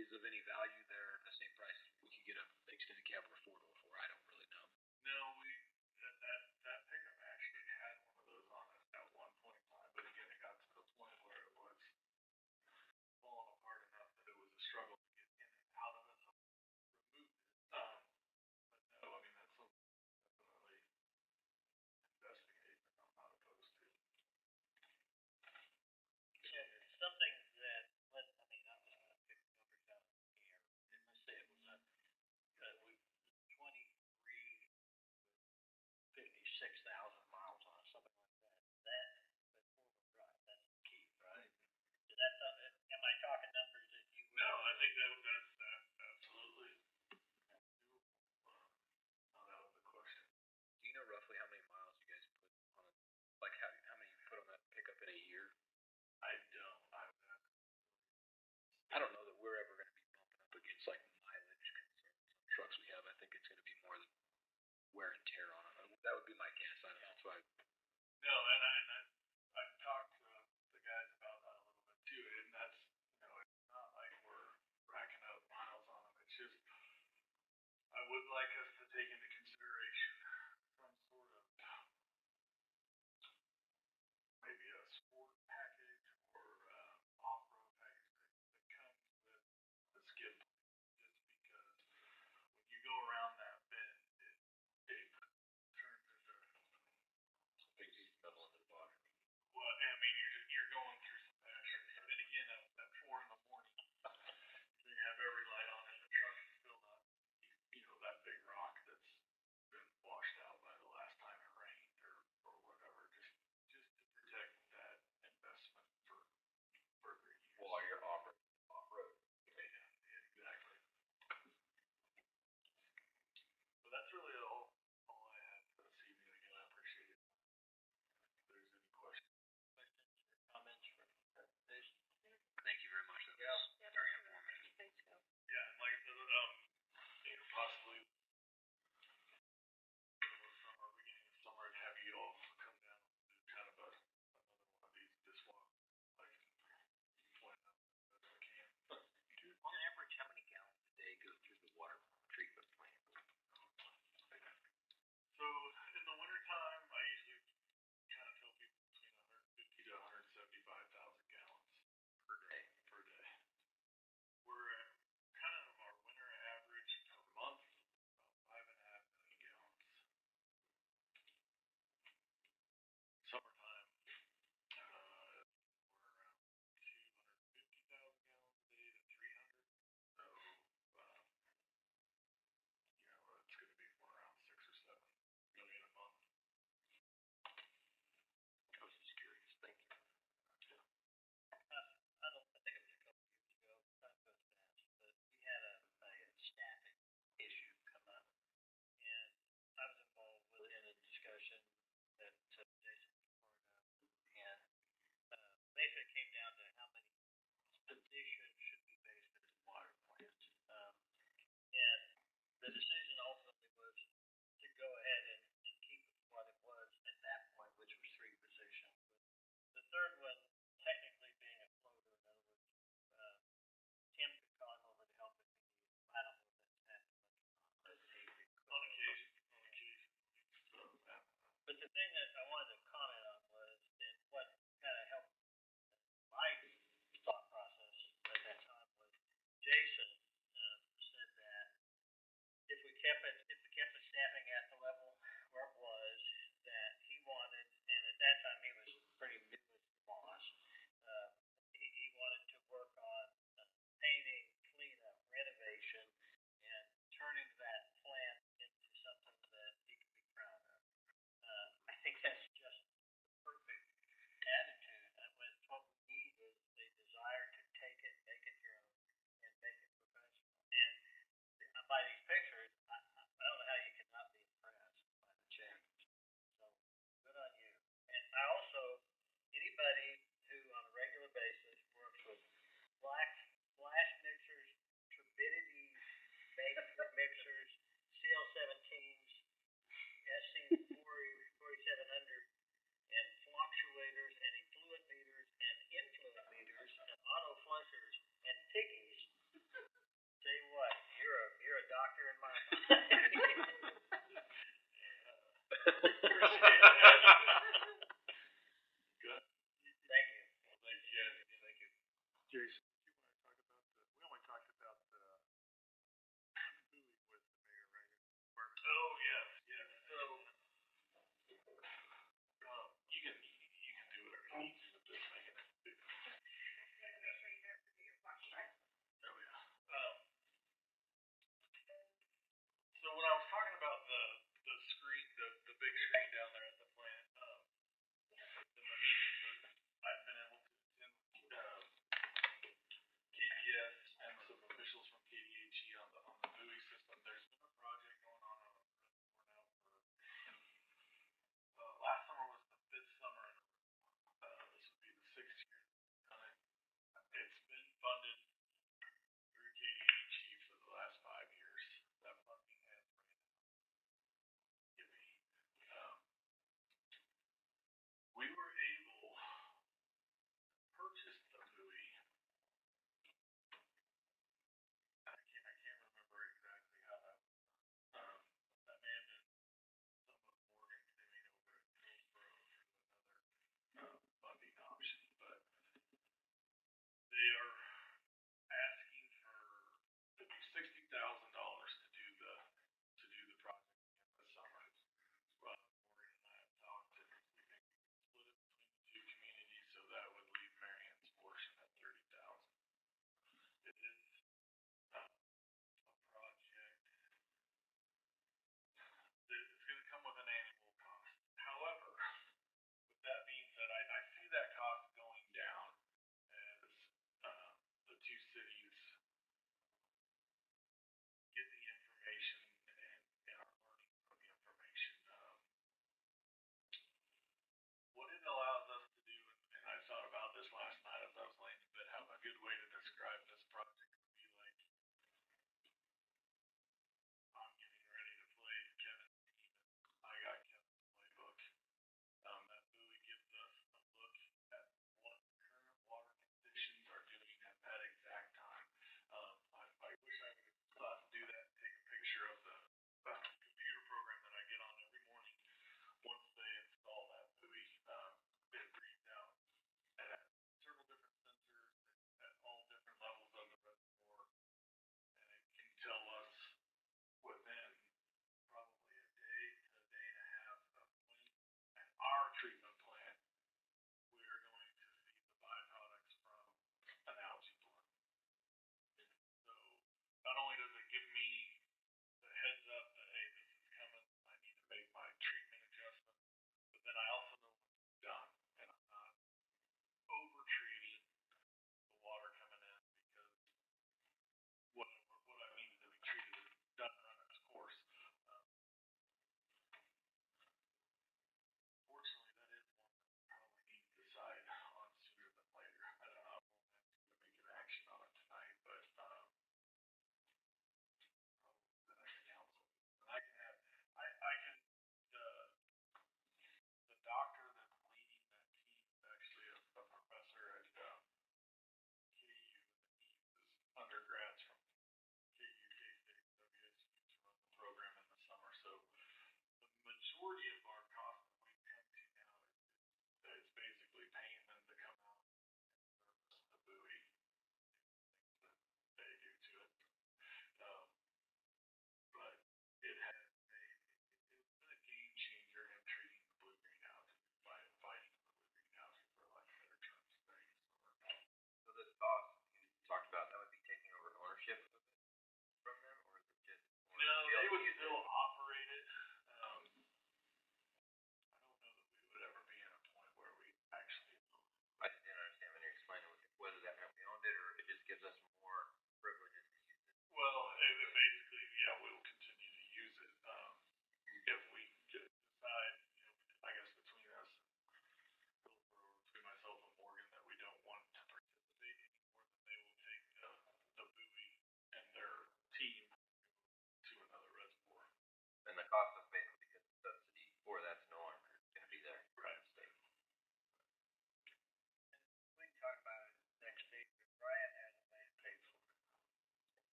is of any value, they're the same price as we could get a extended cab or a four-door for. I don't really know. No, that pickup actually had one of those on it at one point in time, but again, it got to the point where it was falling apart enough that it was a struggle to get in and out of it. So we removed it. But no, I mean that's something definitely investigate. I'm not opposed to. So something that, I mean, I'm gonna pick numbers out of the air. Let's say it was we 56,000 miles on it, something like that. That, but four-wheel drive, that's the key, right? Is that something? Am I talking numbers that you? No, I think that's absolutely doable. Not out of the question. Do you know roughly how many miles you guys put on it? Like how many you put on that pickup in a year? I don't. I don't know that we're ever going to be bumping up against like mileage concerns on trucks we have. I think it's going to be more the wear and tear on it. That would be my guess. I don't know. That's why. No, and I've talked to the guys about that a little bit too, and that's you know it's not like we're racking up miles on them. It's just I would like us to take into consideration some sort of maybe a sport package or off-road package that comes with the skid plate, just because when you go around that bend, it turns into Big piece of metal in the bottom. well, I mean, you're going through some pasture. And again, at 4 in the morning, they have every light on in the truck is still not, you know, that big rock flash mixers, turbidity mixers, CL17s, SC4700, and fluctuators, and effluent meters, and influent meters, and auto flushers, and piggies. Tell you what, you're a doctor in my mind. Good. Thank you. Well, thank you guys. Thank you. Jason, do you want to talk about we only talked about moving with the mayor, right? Oh, yes, yes. So, you can do whatever you need to with this thing. Make sure you don't forget your flash drive. Oh, yeah. So when I was talking about the screen, the big screen down there at the plant, in the meetings that I've been able to attend,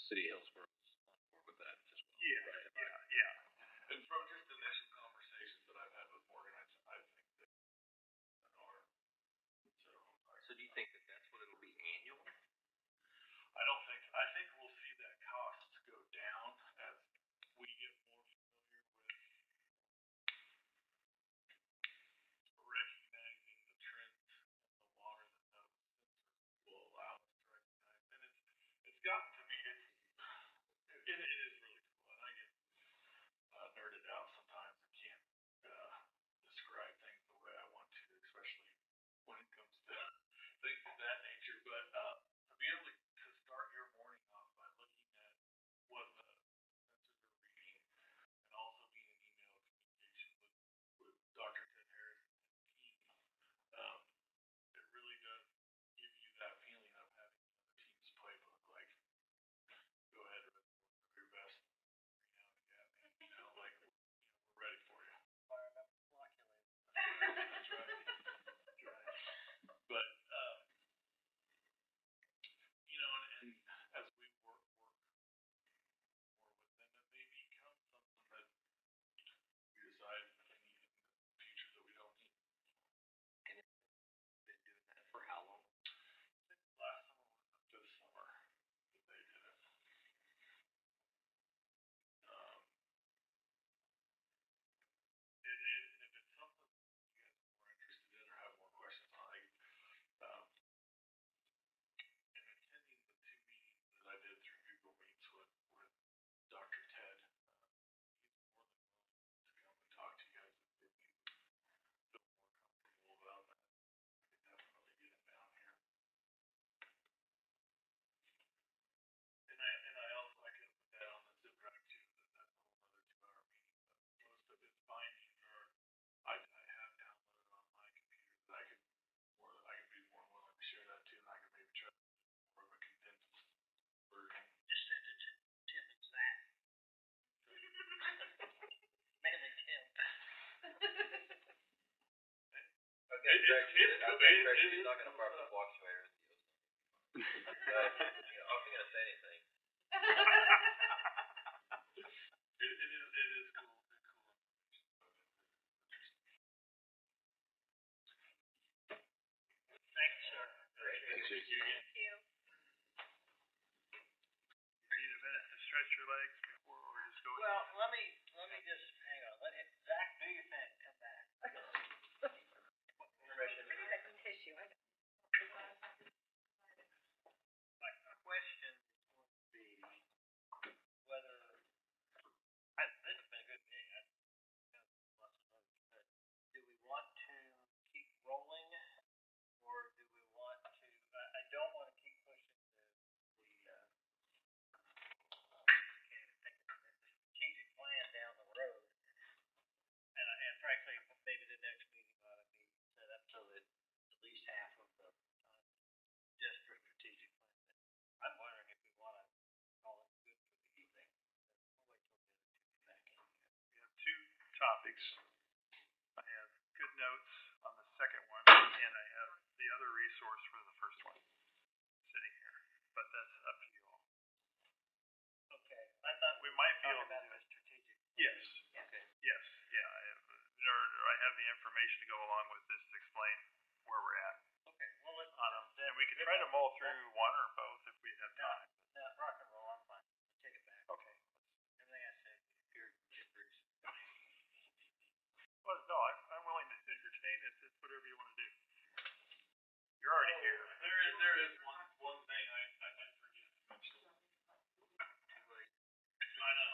City of Hillsboro's on board with that as well. Yeah, Right. yeah. And from just initial conversations that I've had with Morgan, I think that are So do you think that that's what it'll be annual? I think we'll see that cost go down as we get more familiar with recognizing the trends in the water that those sensors will allow us to recognize. And it's gotten to be it is really cool. And I get nerded out sometimes and can't describe things the way I want to, especially when it comes to things of that nature. But to be able to start your morning off by looking at what the sensors are reading and also being in email communication with Dr. Ted Harris and his team, it really does give you that feeling of having the team's playbook. Like, go ahead, Red, do your best. Now and again, you know, like, we're ready for you. Fire up the calculator. That's right. That's right. But, you know, and as we work more with them, it may become something that we decide in the future that we don't need. And it's been doing that for how long? I think last summer was this summer that they did it. And if it's something you guys are more interested in or have more questions on, in attending the 2 meetings that I did through Google Meets with Dr. Ted, he's more than willing to come and talk to you guys if you feel more comfortable about that. I could definitely get him down here. And I also I could put that on the zip drive too. That's a whole other 2-hour meeting. But most of its findings are I have downloaded on my computer that I could be more willing to share that too, and I could maybe try more of a condensed version. Just send it to Tim and Zach. Mainly Tim. I was gonna correct you, he's not gonna park the fluctuator in the you know, I wasn't gonna say anything. It is cool. Thank you, sir. Thank you again. Thank you. You need a minute to stretch your legs before we just go. Well, let me just hang on. Zach, do your thing. Come back. Permission. I need that tissue. I My question would be whether this has been a good meeting. I have lots of notes, but do we want to keep rolling, or do we want to? I don't want to keep pushing the strategic plan down the road, and frankly, maybe the next meeting ought to be set up so that at least half of the time just for strategic plan. I'm wondering if we want to call it good for the evening. We'll wait till the other two get back in here. We have 2 topics. I have good notes on the second one, and I have the other resource for the first one sitting here. But that's up to you all. Okay, I thought We might be talk able to about do the it. strategic. Yes. Okay. Yes. Yeah. I have the information to go along with this to explain where we're at Okay, well, let's on them, and we can try to mull through one or both if we have time. rock and roll. I'm fine. Take it back. Okay. Everything I said appeared gibberish. Well, no, I'm willing to entertain it. It's whatever you want to do. You're already here. There is one thing I did forget to mention. Too late. I know.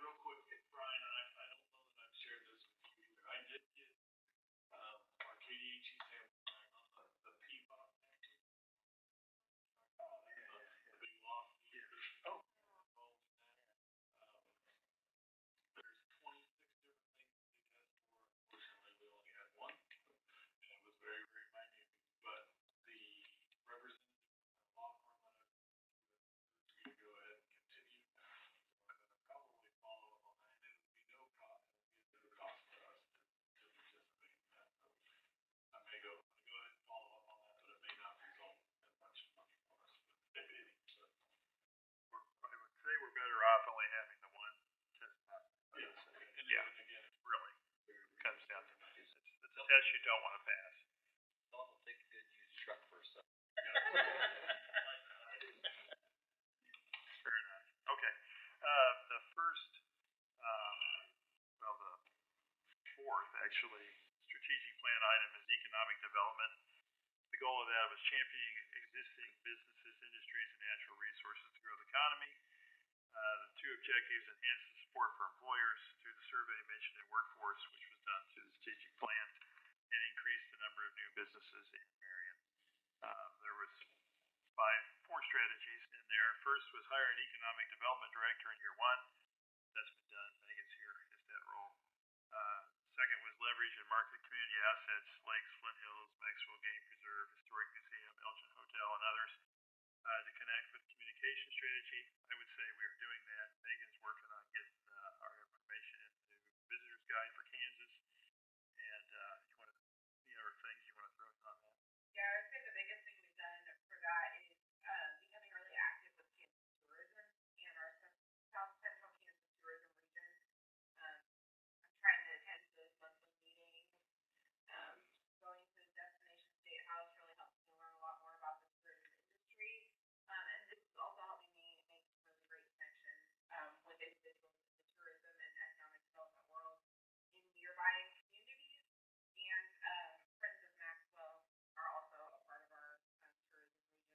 Real quick, Brian, I don't know that I've shared this with you either. I did get our KDHE sample back on the PFAS. test you don't want to pass. Also take a good used truck for a second. Fair enough. Okay. The first, well, the fourth, actually, strategic plan item is economic development. The goal of that was championing existing businesses, industries, and natural resources to grow the economy. The two objectives: enhance the support for employers through the survey mentioned in workforce, which was done through the strategic plan, and increase the number of new businesses in Marion. There was four strategies in there. First was hire an economic development director in year one. That's been done. Megan's here, is that role. Second was leverage and market community assets, lakes, Flint Hills, Maxwell Game Preserve, Historic Museum, Elgin Hotel, and others, to connect with communication strategy. I would say we are doing that. Megan's working on getting our information into Visitor's Guide for Kansas. And you want to, any other things you want to throw in on that? Yeah, I would say the biggest thing we've done for that is becoming really active with Kansas tourism and our South Central Kansas tourism region. I'm trying to attend those monthly meetings. Going to the Destination State House really helps me learn a lot more about the tourism industry. And this is also helping me make some really great connections with individuals in the tourism and economic development world in nearby communities. And Friends of Maxwell are also a part of our tourism region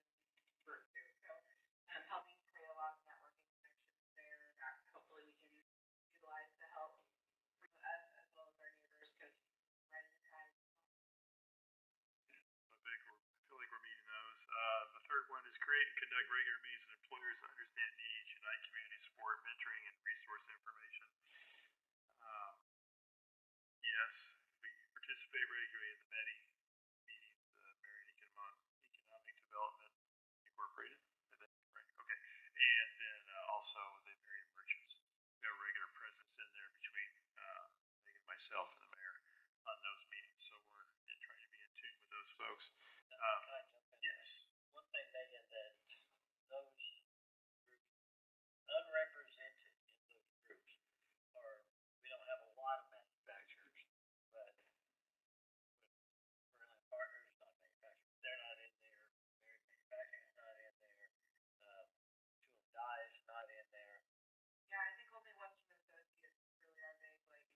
group too. So helping create a lot of networking connections there that hopefully we can utilize to help us as well as our neighbors because right in the time. I feel like we're meeting those. The third one is create and conduct regular meetings with employers to understand needs, unite community support, mentoring, and resource information. Yes, we participate regularly in the MEDI meetings, Marion Economic Development Incorporated. I think, right? Okay. And then also the Marion Merchants. We have a regular presence in there between Megan, myself, and the mayor on those meetings. So we're trying to be in tune with those folks. Can I jump in? Yes. One thing, Megan, that those groups, unrepresented in those groups, are, we don't have a lot of manufacturers, but we're not partners, not manufacturers. They're not in there. Their manufacturing's not in there. Tool and die is not in there. Yeah, I think only Western Associates really are big, like,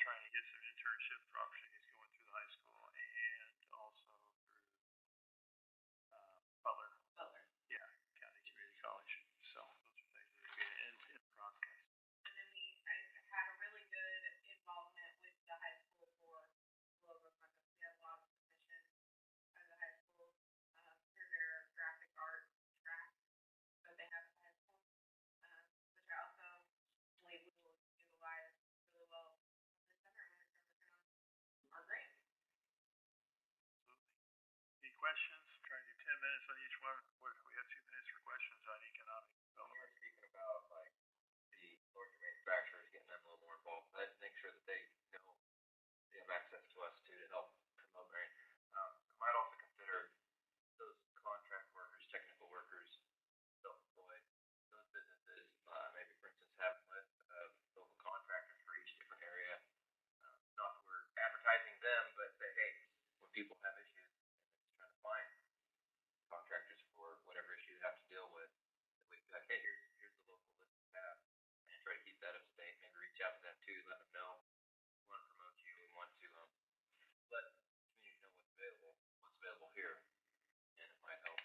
trying to get some internship opportunities going through the high school and also through Butler. Yeah, County Community College. So those are things that are good in progress. And then I had a really good involvement with the high school for logo contest. We had a lot of submissions out of the high school through their graphic art track that they have at the high school, which I also believe we will utilize really well this summer when we're working on our grant. Any questions? Try to do 10 minutes on each one. We have 2 minutes for questions on economic You development. were speaking about like the larger manufacturers, getting them a little more involved. Let's make sure that they know they have access to us too to help promote Marion. I might also consider those contract workers, technical workers, self-employed, those businesses. Maybe for instance have a list of local contractors for each different area. Not that we're advertising them, but say, hey, when people have issues and they're just trying to find contractors for whatever issue you have to deal with, that we be like, hey, here's the local list we have, and try to keep that up to date. Maybe reach out to them too, let them know we want to promote you, we want to let the community know what's available here, and it might help.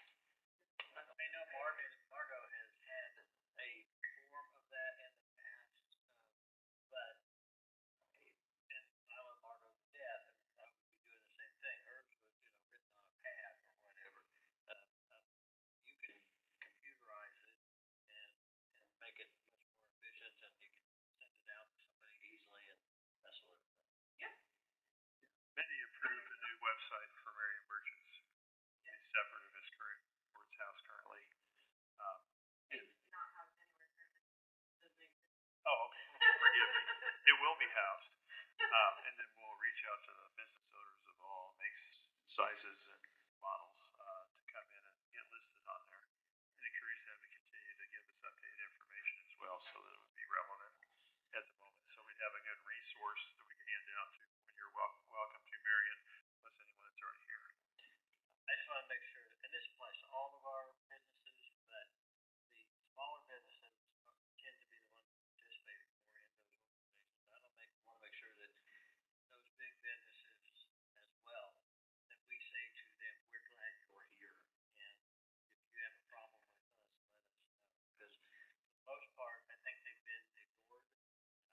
I know Margot has had a form of that in the past, but and I love Margot to death, and I would be doing the same thing. Hers was, written on a pad or whatever. You can computerize it and make it much more efficient, and you can send it out to somebody easily and that sort of thing. Yeah. Many approved a new website for Marion merchants. It's separate of his current Word's House currently. It's not housed anywhere currently. Doesn't exist. Oh, okay. Forgive me. It will be housed. And then we'll reach out to the business owners of all makes, sizes, and models to come in and get listed on there and encourage them to continue to give us updated information as well so that it would be relevant at the moment. So we'd have a good resource that we can hand out to when you're welcome to Marion, plus anyone that's already here. I just want to make sure, and this applies to all of our businesses, but the smaller businesses tend to be the ones that participate more in those organizations. I don't want to make sure that those big businesses as well, that we say to them, we're glad you're here, and if you have a problem with us, let us know. Because for the most part, I think they've been ignored.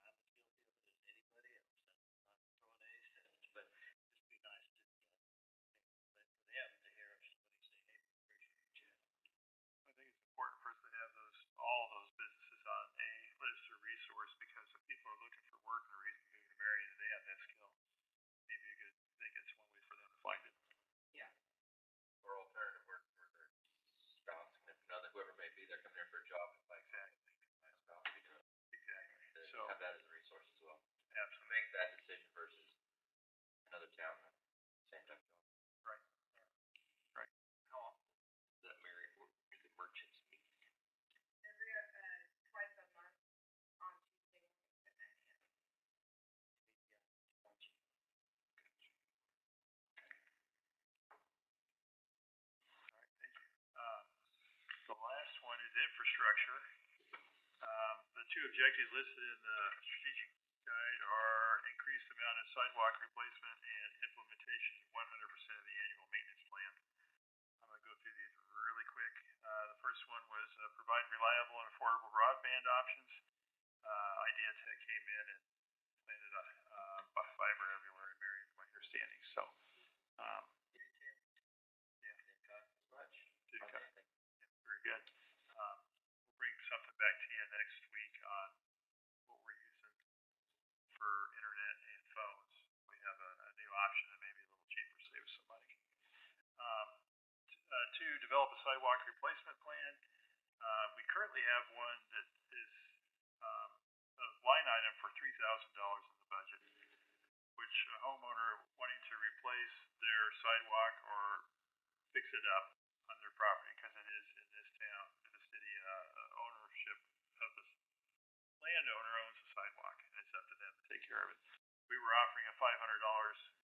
I'm as guilty of it as anybody else. I'm not throwing any stones, but just be nice to but for them to hear somebody say, hey, we appreciate you. I think it's important for us to have all those businesses on a list or resource because if people are looking for work and a reason to move to Marion and they have that skill, maybe I think it's one way for them to find it. Yeah. Or alternative work for their spouse, significant other, whoever may be, they're coming here for a job, and like, Exactly. my spouse will be doing it. Exactly. To So have that as a resource as well. To absolutely. make that decision versus another town, same type of job. Right. Right. How often does that Marion the merchants meet? Every twice a month on Tuesday mornings at 9 a.m. All right. Thank you. The last one is infrastructure. The 2 objectives listed in the strategic guide are increased amount of sidewalk replacement and implementation of 100% of the annual maintenance plan. I'm going to go through these really quick. The first one was provide reliable and affordable broadband options. Idea Tech came in and planted fiber everywhere in Marion, my understanding. So, yeah, Didn't cost as much. did on cut. anything. Yeah, very good. We'll bring something back to you next week on what we're using for internet and phones. We have a new option that may be a little cheaper, save some money. 2, develop a sidewalk replacement plan. We currently have one that is a line item for $3,000 in the budget, which a homeowner wanting to replace their sidewalk or fix it up on their property, because it is in this town, in the city, ownership of the landowner owns the sidewalk, and it's up to them to take care of it. We were offering a $500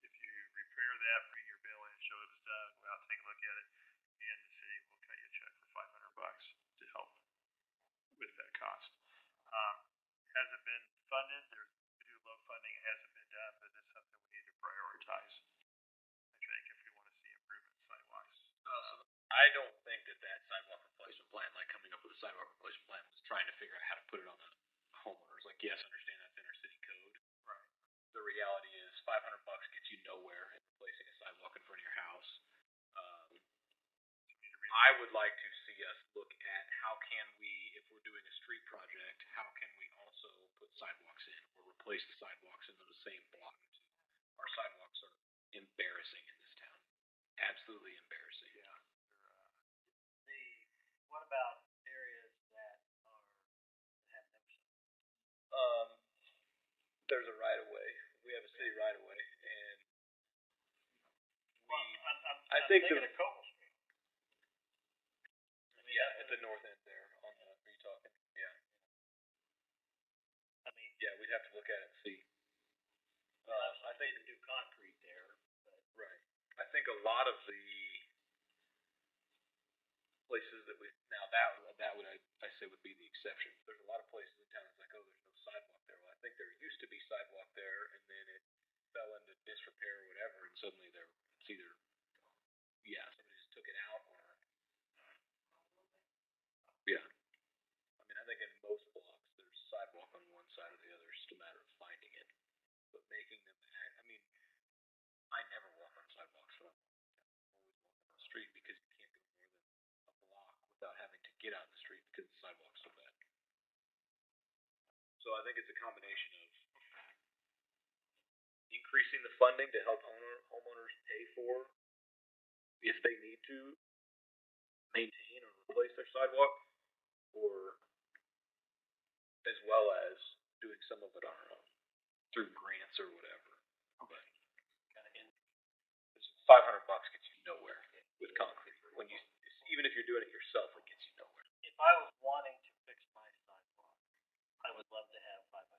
if you repair that, bring your bill in, show it was done, go out, take a look at it, and the city will cut you a check for $500 to help with that cost. Hasn't been funded. We do low funding. It hasn't been done. I don't think that sidewalk replacement plan, like coming up with a sidewalk replacement plan, was trying to figure out how to put it on the homeowners. Like, yes, understand that's in our city code. Right. The reality is, $500 gets you nowhere in replacing a sidewalk in front of your house. I would like to see us look at how can we, if we're doing a street project, how can we also put sidewalks in or replace the sidewalks in those same blocks? Our sidewalks are embarrassing in this town. Absolutely embarrassing. Yeah. What about areas that have no There's a right of way. We have a city right of way, and I I'm think thinking the of Cobble Street. I mean, yeah, at the north end there. On the, are you talking? Yeah. I mean, Yeah, we'd have to look at it and see. I think to do concrete there, but Right. I think a lot of the places that we now that would I say would be the exception. There's a lot of places in town that's like, oh, there's no sidewalk there. Well, I think there used to be sidewalk there, and then it fell into disrepair or whatever, and suddenly it's either somebody just took it out or yeah. I mean, I think in most blocks there's sidewalk on one side or the other. It's just a matter of finding it, but making them. I mean, I never walk on sidewalks when I'm always walking on the street because you can't go more than a block without having to get out in the street because the sidewalk's so bad. So I think it's a combination of increasing the funding to help homeowners pay for if they need to maintain or replace their sidewalk, or as well as doing some of it on our own through grants or whatever. But $500 gets you nowhere with concrete. When you even if you're doing it yourself, it gets you nowhere. if I was wanting to fix my sidewalk, I would love to have $500,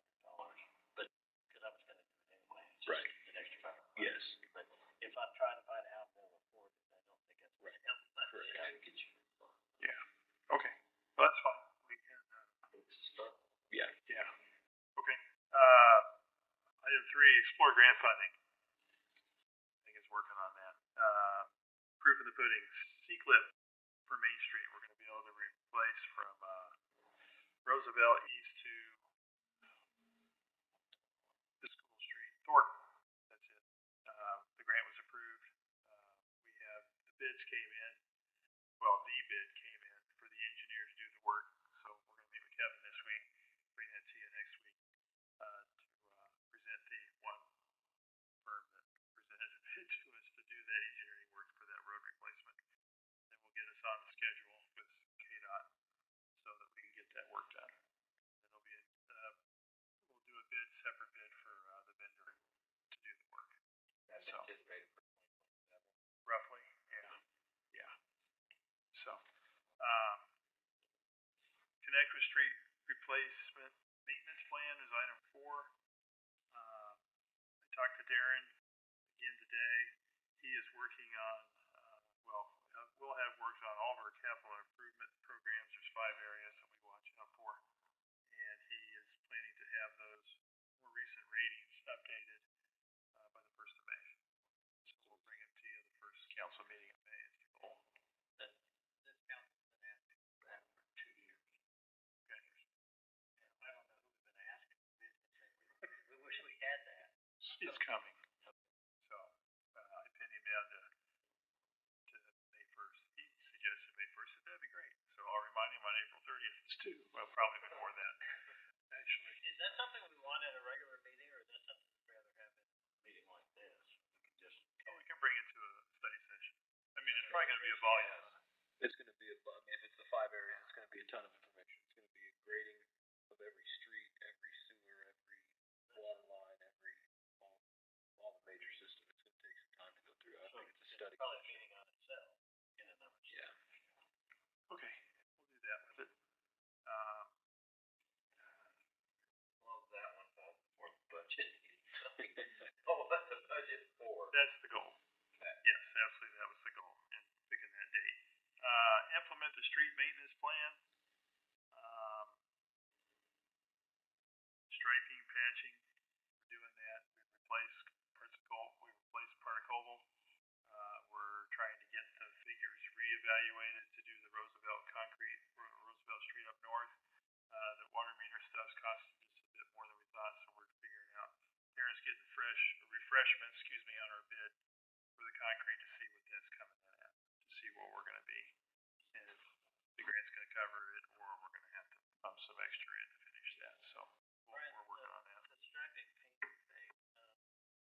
but because I was going to do it anyway, it's just Right. an extra $500. Yes. But if I'm trying to find a house that will afford it, I don't think that's Right. much. Correct. I would get you. Yeah. Okay. Well, that's fine. We can. Yeah. Yeah. Okay. Item 3, explore grant funding. I think it's working on that. Proof of the pudding. C-clip for Main Street. We're going to be able to replace from Roosevelt East to Episcopal Street, Thornton. That's it. The grant was approved. We have the bids came in. Well, the bid came in for the engineer to do the work. So we're going to meet with Kevin this week. Bring that to you next week to present the one firm that presented a bid to us to do that engineering work for that road replacement. Then we'll get us on the schedule with KDOT so that we can get that work done. Then there'll be we'll do a separate bid for the vendor to do the work. That's So. anticipated for 2027. Roughly, yeah. So, connect with street replacement maintenance plan is item 4. I talked to Darren again today. He is working on, we'll have works on all of our capital improvement programs. There's 5 areas that we watch out for, and he is planning to have those more recent ratings updated by the 1st of May. So we'll bring it to you the first council meeting in May. Is the goal. This council's been asking for that for 2 years. Okay. And I don't know who we've been asking. We wish we had that. It's coming. So I pinned him down to May 1st. He suggested May 1st. Said that'd be great. So I'll remind him on April 30th too. Well, probably before that. Actually. Is that something we want at a regular meeting, or is that something we'd rather have in a meeting like this? We can just. Oh, we can bring it to a study session. I mean, it's probably going to be a volume. It's going to be if it's the 5 areas, it's going to be a ton of information. It's going to be a grading of every street, every sewer, every water line, all the major systems. It's going to take some time to go through. I think it's a study. Probably a meeting on itself. In and of itself. Yeah. Okay, we'll do that with it. Well, that one falls before the budget. Oh, that's the budget for. That's the goal. Okay. Yes, absolutely, that was the goal in picking that date. Implement the street maintenance plan. Striping, patching, we're doing that. We replaced part of Cobble. We're trying to get the figures reevaluated refreshment, on our bid for the concrete to see what that's coming in at, to see what we're gonna be. And if the grant's gonna cover it, or we're gonna have to pump some extra in to finish that, so Brian, we're working on that. the striping paint thing,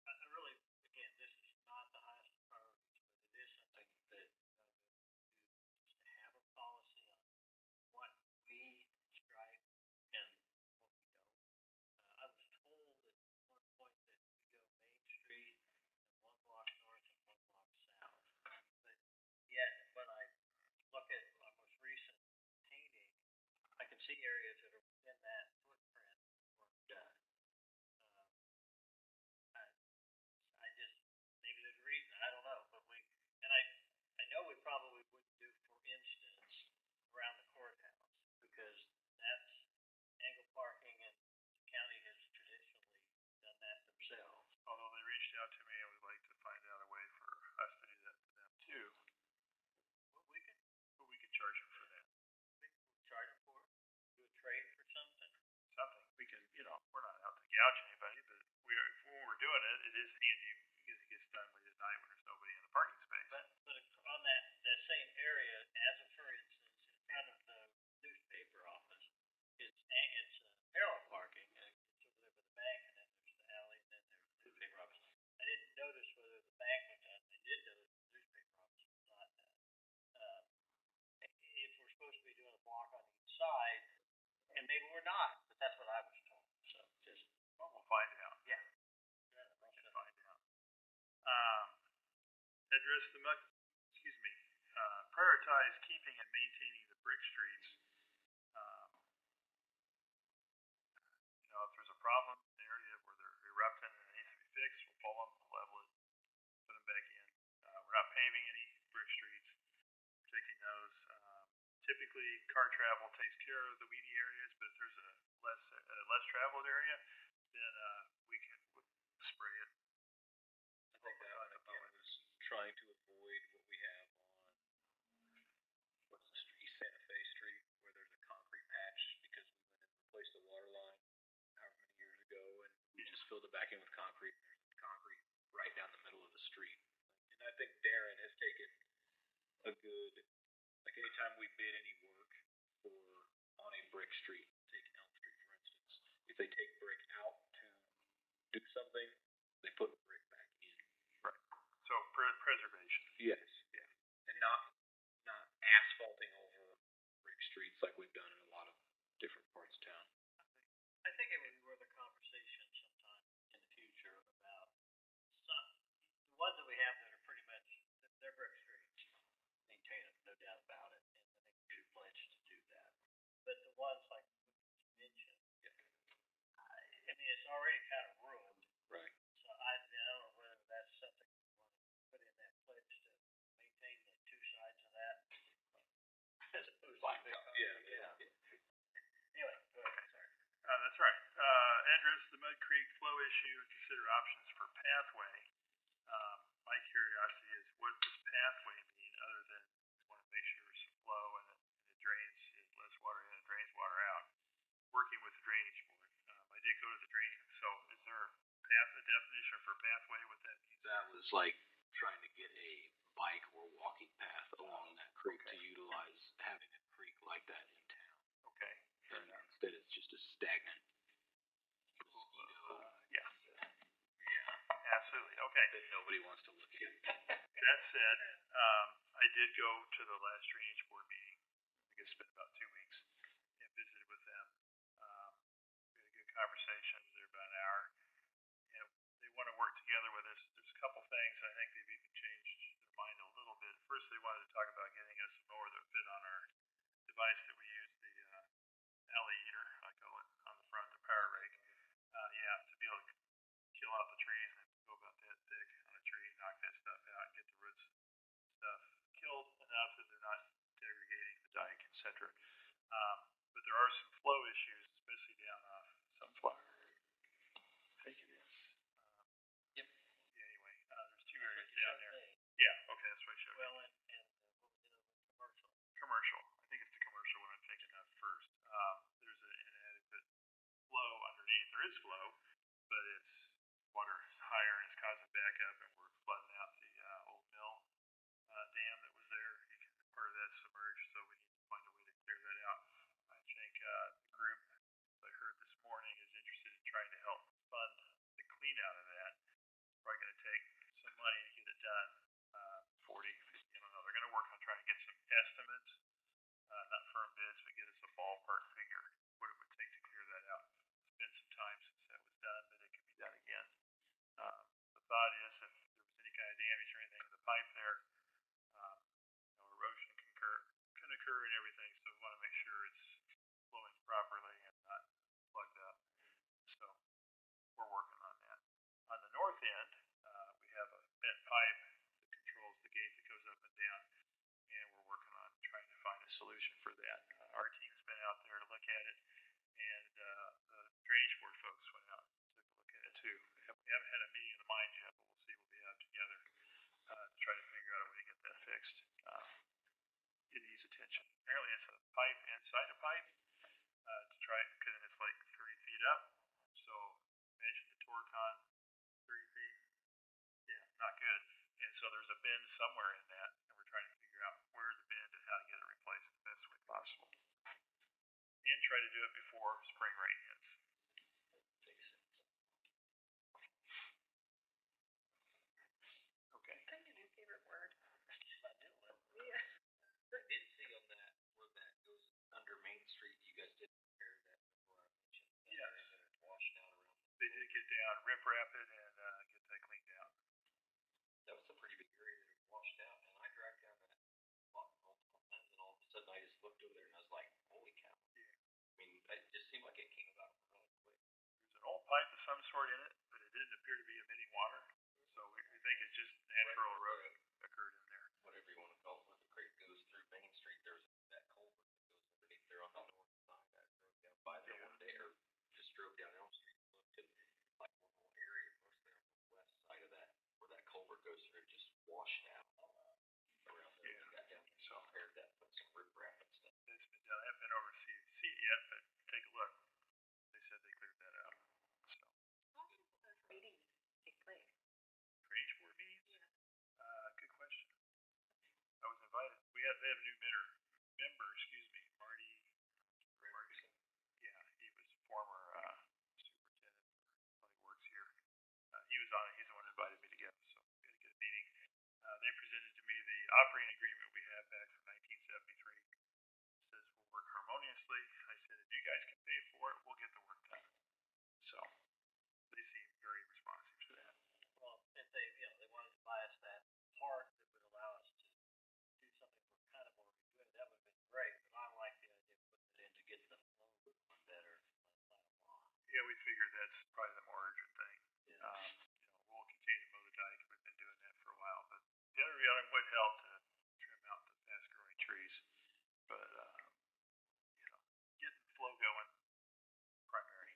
I really, again, this is not the highest of priorities, but it is something that to have a policy on what we stripe and what we don't. I was told at one point that we go Main Street and one block north and one block south. But yet, when I look at my most recent painting, I can see areas that are within that footprint weren't done. Um, I just, maybe there's a reason, I don't know, but I know we probably wouldn't do, for instance, around the courthouse, because that's angle parking and the county has traditionally done that themselves. Although they reached out to me and would like to find out a way for us to do that for them too, But we could charge them for that. we can charge them for it, do a trade for something. We can, we're not out to gouge anybody, but when we're doing it, it is handy because it gets done late at night when there's nobody in the parking space. But on that same area, as a for instance, in front of the newspaper office, it's parallel parking, and it's over there by the bank, and then there's the alley, and then there's the newspaper office. I didn't notice whether the bank was done. I did notice the newspaper office was not done. If we're supposed to be doing a block on each side, and maybe we're not, but that's what I was told. So just We'll find out. yeah. We can find out. Address the prioritize keeping and maintaining the brick streets. If there's a problem in the area where they're erupting and it needs to be fixed, we'll pull them, level it, put them back in. We're not paving any brick streets, protecting those. Typically, car travel takes care of the weedy areas, but if there's a less traveled area, then we can spray it. I think that one again was trying to avoid what we have on what's the street, Santa Fe Street, where there's a concrete patch because we went and replaced the water line however many years ago, and we just filled it back in with concrete. And there's concrete right down the middle of the street, and I think Darren has taken a good, like anytime we bid any work for on a brick street, take Elm Street for instance, if they take brick out to do something, they put brick back in. Right. So preservation. Yes. Yeah. And not asphalting over brick streets like we've done in a lot of different parts of town. I think it would be worth a conversation sometime in the future about the ones that we have that are pretty much, they're brick streets. Maintain them, no doubt about it, and I think we should pledge to do that. But the ones like you mentioned, I mean, it's already kind of ruined. Right. So I don't know whether that's something we want to put in that pledge to maintain the two sides of that. As opposed to Yeah. Anyway, go ahead, sorry. That's right. Address the Mud Creek flow issue and consider options for pathway. My curiosity is, what does pathway mean other than we want to make sure there's some flow and it drains, it lets water in and drains water out. Working with the drainage board. I did go to the drainage, so is there a definition for pathway, what that means? That was like trying to get a bike or walking path along that creek to utilize having a creek like that in town. Okay. And instead it's just a stagnant Yeah, absolutely. Okay. that nobody wants to look at. That said, I did go to the last drainage board meeting. I think it's been about 2 weeks, and visited with them. We had a good conversation. We were there about an hour. And they want to work together with us. There's a couple things. I think they've even changed their mind a little bit. First, they wanted to talk about getting us a mower that fit on our device that we use, the alley eater, I call it, on the front, the power rake. To be able to kill out the trees and go about that thick on a tree, knock that stuff out, get the roots stuff killed enough that they're not degrading the dike, etc. But there are some flow issues, especially down off Sunflower. I think it is. Yep. Anyway, there's 2 areas down there. Yeah, okay, that's what I showed you. Well, and what was the other one? Commercial. Commercial. I think it's the commercial one I'm thinking of first. There's an inadequate flow underneath. There is flow, but it's water is higher and it's causing out of that. Probably gonna take some money to get it done, 40, 50, I don't know. They're gonna work on trying to get some estimates, not firm bids, but get us a ballpark figure, what it would take to clear that out. It's been some time since that was done, but it could be done again. The thought is if there was any kind of damage or anything to the pipe there, erosion can occur and everything, so we want to make sure it's flowing properly and not plugged up. So we're working on that. On the north end, we have a bent pipe that controls the gate that goes up and down, and we're working on trying to find a solution for that. Our team's been out there to look at it, and the drainage board folks went out and took a look at it too. We haven't had a meeting of the minds yet, but we'll see. We'll be out together to try to figure out a way to get that fixed. It needs attention. Apparently, it's a pipe inside a pipe to try it because it's like 30 feet up. So imagine the torque on 30 feet. Yeah, not good. And so there's a bend somewhere in that, and we're trying to figure out where the bend and how to get it replaced the best way possible. And try to do it before spring rain hits. Okay. That's your new favorite word. I knew it. Yeah. I did see on that where that goes under Main Street. You guys did repair that before I mentioned. Yes. That washed out around. They did get down, rip wrap it, and get that cleaned out. That was a pretty big area that was washed out, and I dragged down that spot multiple times, and all of a sudden I just looked over there and I was like, "Holy cow!" Yeah. I mean, it just seemed like it came about really quick. There's an old pipe of some sort in it, but it didn't appear to be emitting water. So we think it's just natural erosion occurred in there. Whatever you want to call it, where the creek goes through Main Street, there's that culvert that goes underneath there on the north side. I drove down by there one day, or just drove down Elm Street and looked at like one little area mostly on the west side of that, where that culvert goes through, it just washed out around there. Yeah. You got down there, so repaired that, put some riprap and stuff. It's been done. I haven't been over to see it yet, but take a look. They said they cleared that out. So How often do those meetings take place? drainage board meetings? Yeah. Good question. I was invited. They have a new member, excuse me, Marty. Yeah, he was former superintendent for Public Works here. He was on it. He's the one who invited me to go, so we had a good meeting. They presented to me the operating agreement we had back from 1973. It says we'll work harmoniously. I said, if you guys can pay for it, we'll get the work done. So they seem very responsive to that. Well, if they, they wanted to buy us that part that would allow us to do something for kind of more good, that would have been great. But I like the idea of putting it in to get the flow better. Yeah, we figured that's probably the more urgent thing. Yeah. We'll continue to mow the dike. We've been doing that for a while, but the other item would help to trim out the fast-growing trees. But getting flow going, primary.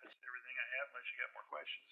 That's everything I have, unless you got more questions.